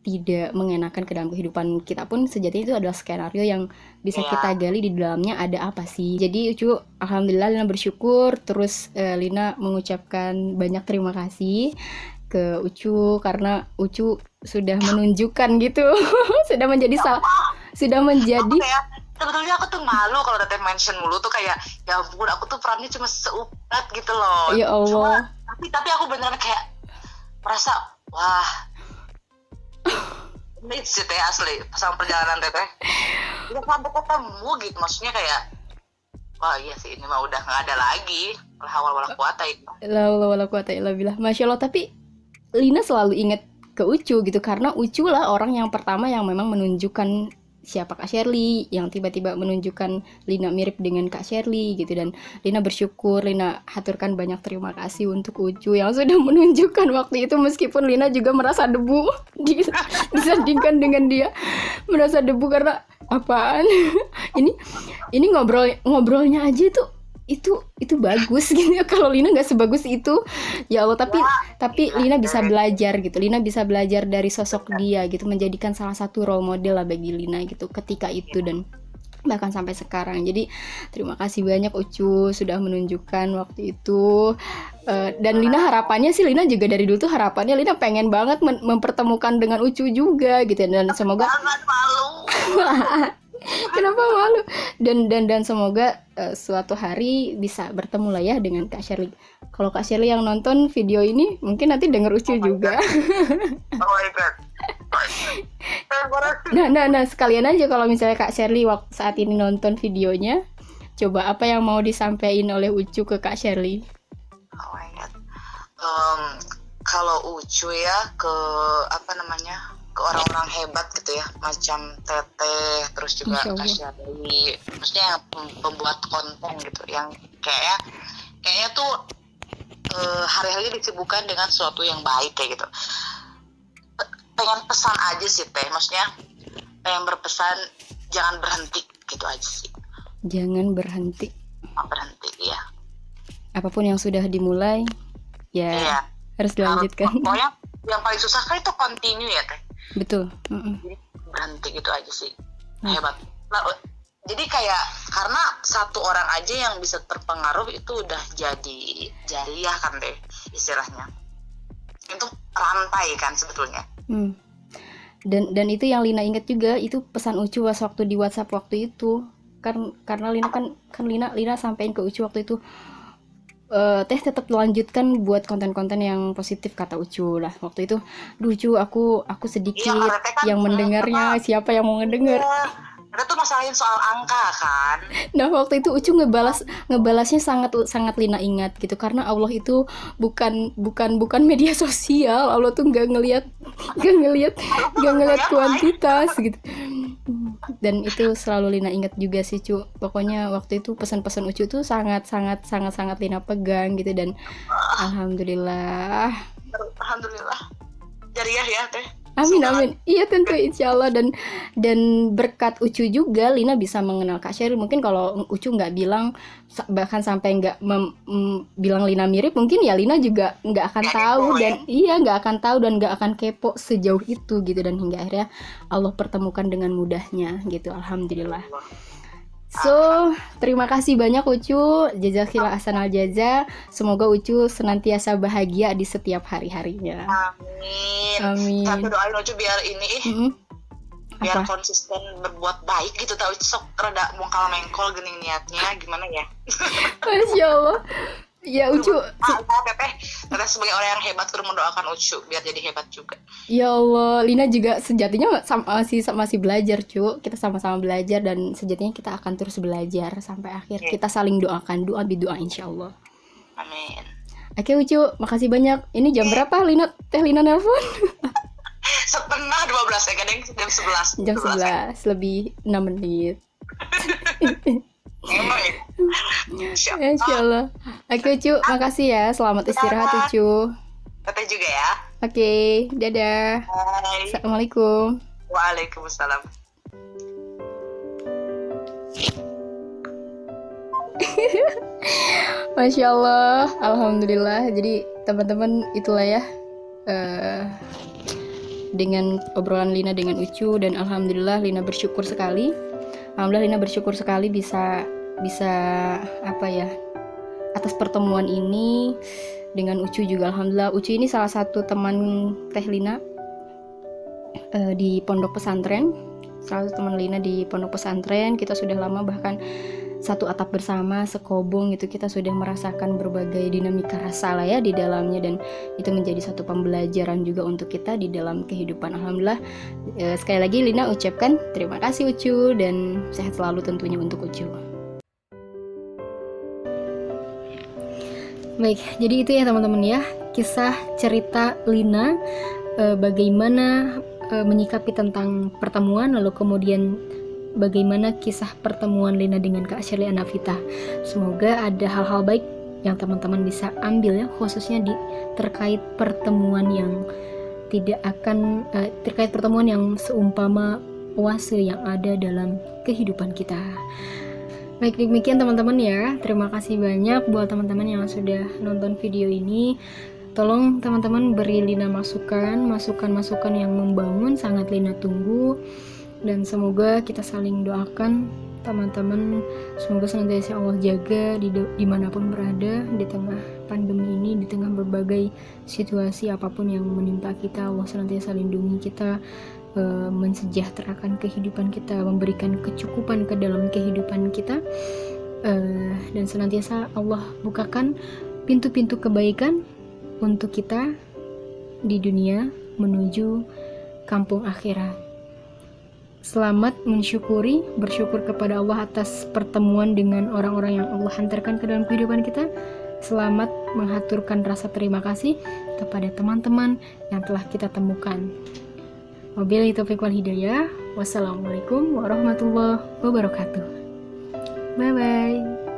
tidak mengenakan ke dalam kehidupan kita pun, sejatinya itu adalah skenario yang bisa kita gali di dalamnya ada apa sih. Jadi Ucu alhamdulillah Lina bersyukur, terus Lina mengucapkan banyak terima kasih ke Ucu karena Ucu sudah menunjukkan gitu. sudah menjadi sebetulnya aku tuh malu kalau Teteh mention mulu tuh kayak ya ampun aku tuh perannya cuma seupat gitu loh. Ya Allah. Tapi aku beneran kayak merasa wah ini sih Teh asli sama perjalanan Teteh. Udah sampai ketemu gitu maksudnya kayak wah iya sih ini mah udah nggak ada lagi hawal wala kuwata itu. La haula wala quwata illa billah. Masya Allah, tapi Lina selalu ingat ke Ucu gitu karena Ucu lah orang yang pertama yang memang menunjukkan siapa Kak Shirley, yang tiba-tiba menunjukkan Lina mirip dengan Kak Shirley gitu, dan Lina bersyukur, Lina haturkan banyak terima kasih untuk Ucu yang sudah menunjukkan waktu itu meskipun Lina juga merasa debu disandingkan dengan dia merasa debu karena apaan ini ngobrolnya aja itu bagus gitu ya. Kalau Lina nggak sebagus itu ya Allah, tapi Lina bisa belajar gitu. Lina bisa belajar dari sosok dia gitu, menjadikan salah satu role model lah bagi Lina gitu ketika itu dan bahkan sampai sekarang. Jadi terima kasih banyak Ucu sudah menunjukkan waktu itu. Dan Lina harapannya sih, Lina juga dari dulu tuh harapannya Lina pengen banget mempertemukan dengan Ucu juga gitu, dan semoga kenapa malu, dan semoga suatu hari bisa bertemu lah ya dengan Kak Shirley. Kalau Kak Shirley yang nonton video ini mungkin nanti denger Ucu juga. Oh my god. Nah sekalian aja kalau misalnya Kak Shirley saat ini nonton videonya, coba apa yang mau disampaikan oleh Ucu ke Kak Shirley? Oh my god. Kalau Ucu ya ke ke orang-orang hebat gitu ya, macam Teteh, terus juga Kak Shirley, maksudnya yang pembuat konten gitu, yang kayaknya tuh hari-hari disibukkan dengan sesuatu yang baik kayak gitu. Pengen pesan aja sih Teh, maksudnya pengen berpesan jangan berhenti gitu aja sih. Jangan berhenti ya. Apapun yang sudah dimulai ya harus dilanjutkan. Pokoknya yang paling susah kan itu continue ya Teh. Betul. Jadi berhenti gitu aja sih. Hebat. Jadi kayak karena satu orang aja yang bisa terpengaruh itu udah jadi jariah kan deh istilahnya. Itu rantai kan sebetulnya. Dan itu yang Lina ingat juga, itu pesan Ucu waktu di WhatsApp waktu itu. Karena Lina kan Lina sampein ke Ucu waktu itu, Teh tetap lanjutkan buat konten-konten yang positif kata Ucu lah waktu itu. Duh Ucu, aku sedikit yang mendengarnya, siapa yang mau ngedenger? Ada tuh masalahin soal angka kan. Nah waktu itu Ucu ngebalasnya sangat Lina ingat gitu, karena Allah itu bukan media sosial. Allah tuh nggak ngelihat kuantitas gitu. Dan itu selalu Lina ingat juga sih Cu. Pokoknya waktu itu pesan-pesan Ucu tuh sangat Lina pegang gitu, dan alhamdulillah jariah ya Teh. Amin. Iya tentu insya Allah, dan berkat Ucu juga Lina bisa mengenal Kak Shirley. Mungkin kalau Ucu nggak bilang, bahkan sampai nggak bilang Lina mirip, mungkin ya Lina juga nggak akan tahu nggak akan tahu dan nggak akan kepo sejauh itu gitu, dan hingga akhirnya Allah pertemukan dengan mudahnya gitu. Alhamdulillah. So, terima kasih banyak Ucu. Jazakillah ahsanal jaza. Semoga Ucu senantiasa bahagia di setiap hari-harinya. Amin. Tapi doain Ucu biar biar konsisten berbuat baik gitu, tahu sok rada mongkal mengkol gening niatnya gimana ya. Masya Allah. Ya Ucu, Teteh sebagai orang yang hebat perlu mendoakan Ucu biar jadi hebat juga. Ya Allah, Lina juga sejatinya masih belajar Cu. Kita sama-sama belajar, dan sejatinya kita akan terus belajar sampai akhir. Kita saling doakan, doa bidoa insyaallah. Amin. Oke Ucu, makasih banyak. Ini jam berapa Teh Lina nelpon? 11:30 ya kadang jam 11. Jam 11 lebih 6 menit. Insya Allah. Oke Ucu, makasih ya. Selamat istirahat Ucu. Teteh juga ya. Oke, dadah. Bye. Assalamualaikum. Waalaikumsalam. Masya Allah, alhamdulillah. Jadi teman-teman itulah ya, dengan obrolan Lina dengan Ucu, dan alhamdulillah Lina bersyukur sekali. bisa atas pertemuan ini dengan Ucu juga. Alhamdulillah Ucu ini salah satu teman Teh Lina di pondok pesantren, salah satu teman Lina di pondok pesantren. Kita sudah lama, bahkan satu atap bersama, sekobong gitu. Kita sudah merasakan berbagai dinamika rasa lah ya di dalamnya, dan itu menjadi satu pembelajaran juga untuk kita di dalam kehidupan. Alhamdulillah, sekali lagi Lina ucapkan terima kasih Ucu, dan sehat selalu tentunya untuk Ucu. Baik, jadi itu ya teman-teman ya, kisah cerita Lina bagaimana menyikapi tentang pertemuan, lalu kemudian bagaimana kisah pertemuan Lina dengan Kak Shirley Anavita. Semoga ada hal-hal baik yang teman-teman bisa ambil ya, khususnya terkait pertemuan yang terkait pertemuan yang seumpama oase yang ada dalam kehidupan kita. Baik, demikian teman-teman ya. Terima kasih banyak buat teman-teman yang sudah nonton video ini. Tolong teman-teman beri Lina masukan yang membangun, sangat Lina tunggu. Dan semoga kita saling doakan teman-teman, semoga senantiasa Allah jaga dimanapun berada di tengah pandemi ini, di tengah berbagai situasi apapun yang menimpa kita. Allah senantiasa lindungi kita, mensejahterakan kehidupan kita, memberikan kecukupan ke dalam kehidupan kita, dan senantiasa Allah bukakan pintu-pintu kebaikan untuk kita di dunia menuju kampung akhirat. Selamat bersyukur kepada Allah atas pertemuan dengan orang-orang yang Allah hantarkan ke dalam kehidupan kita. Selamat mengaturkan rasa terima kasih kepada teman-teman yang telah kita temukan. Wabillahi taufiq wal hidayah. Wassalamualaikum warahmatullahi wabarakatuh. Bye bye.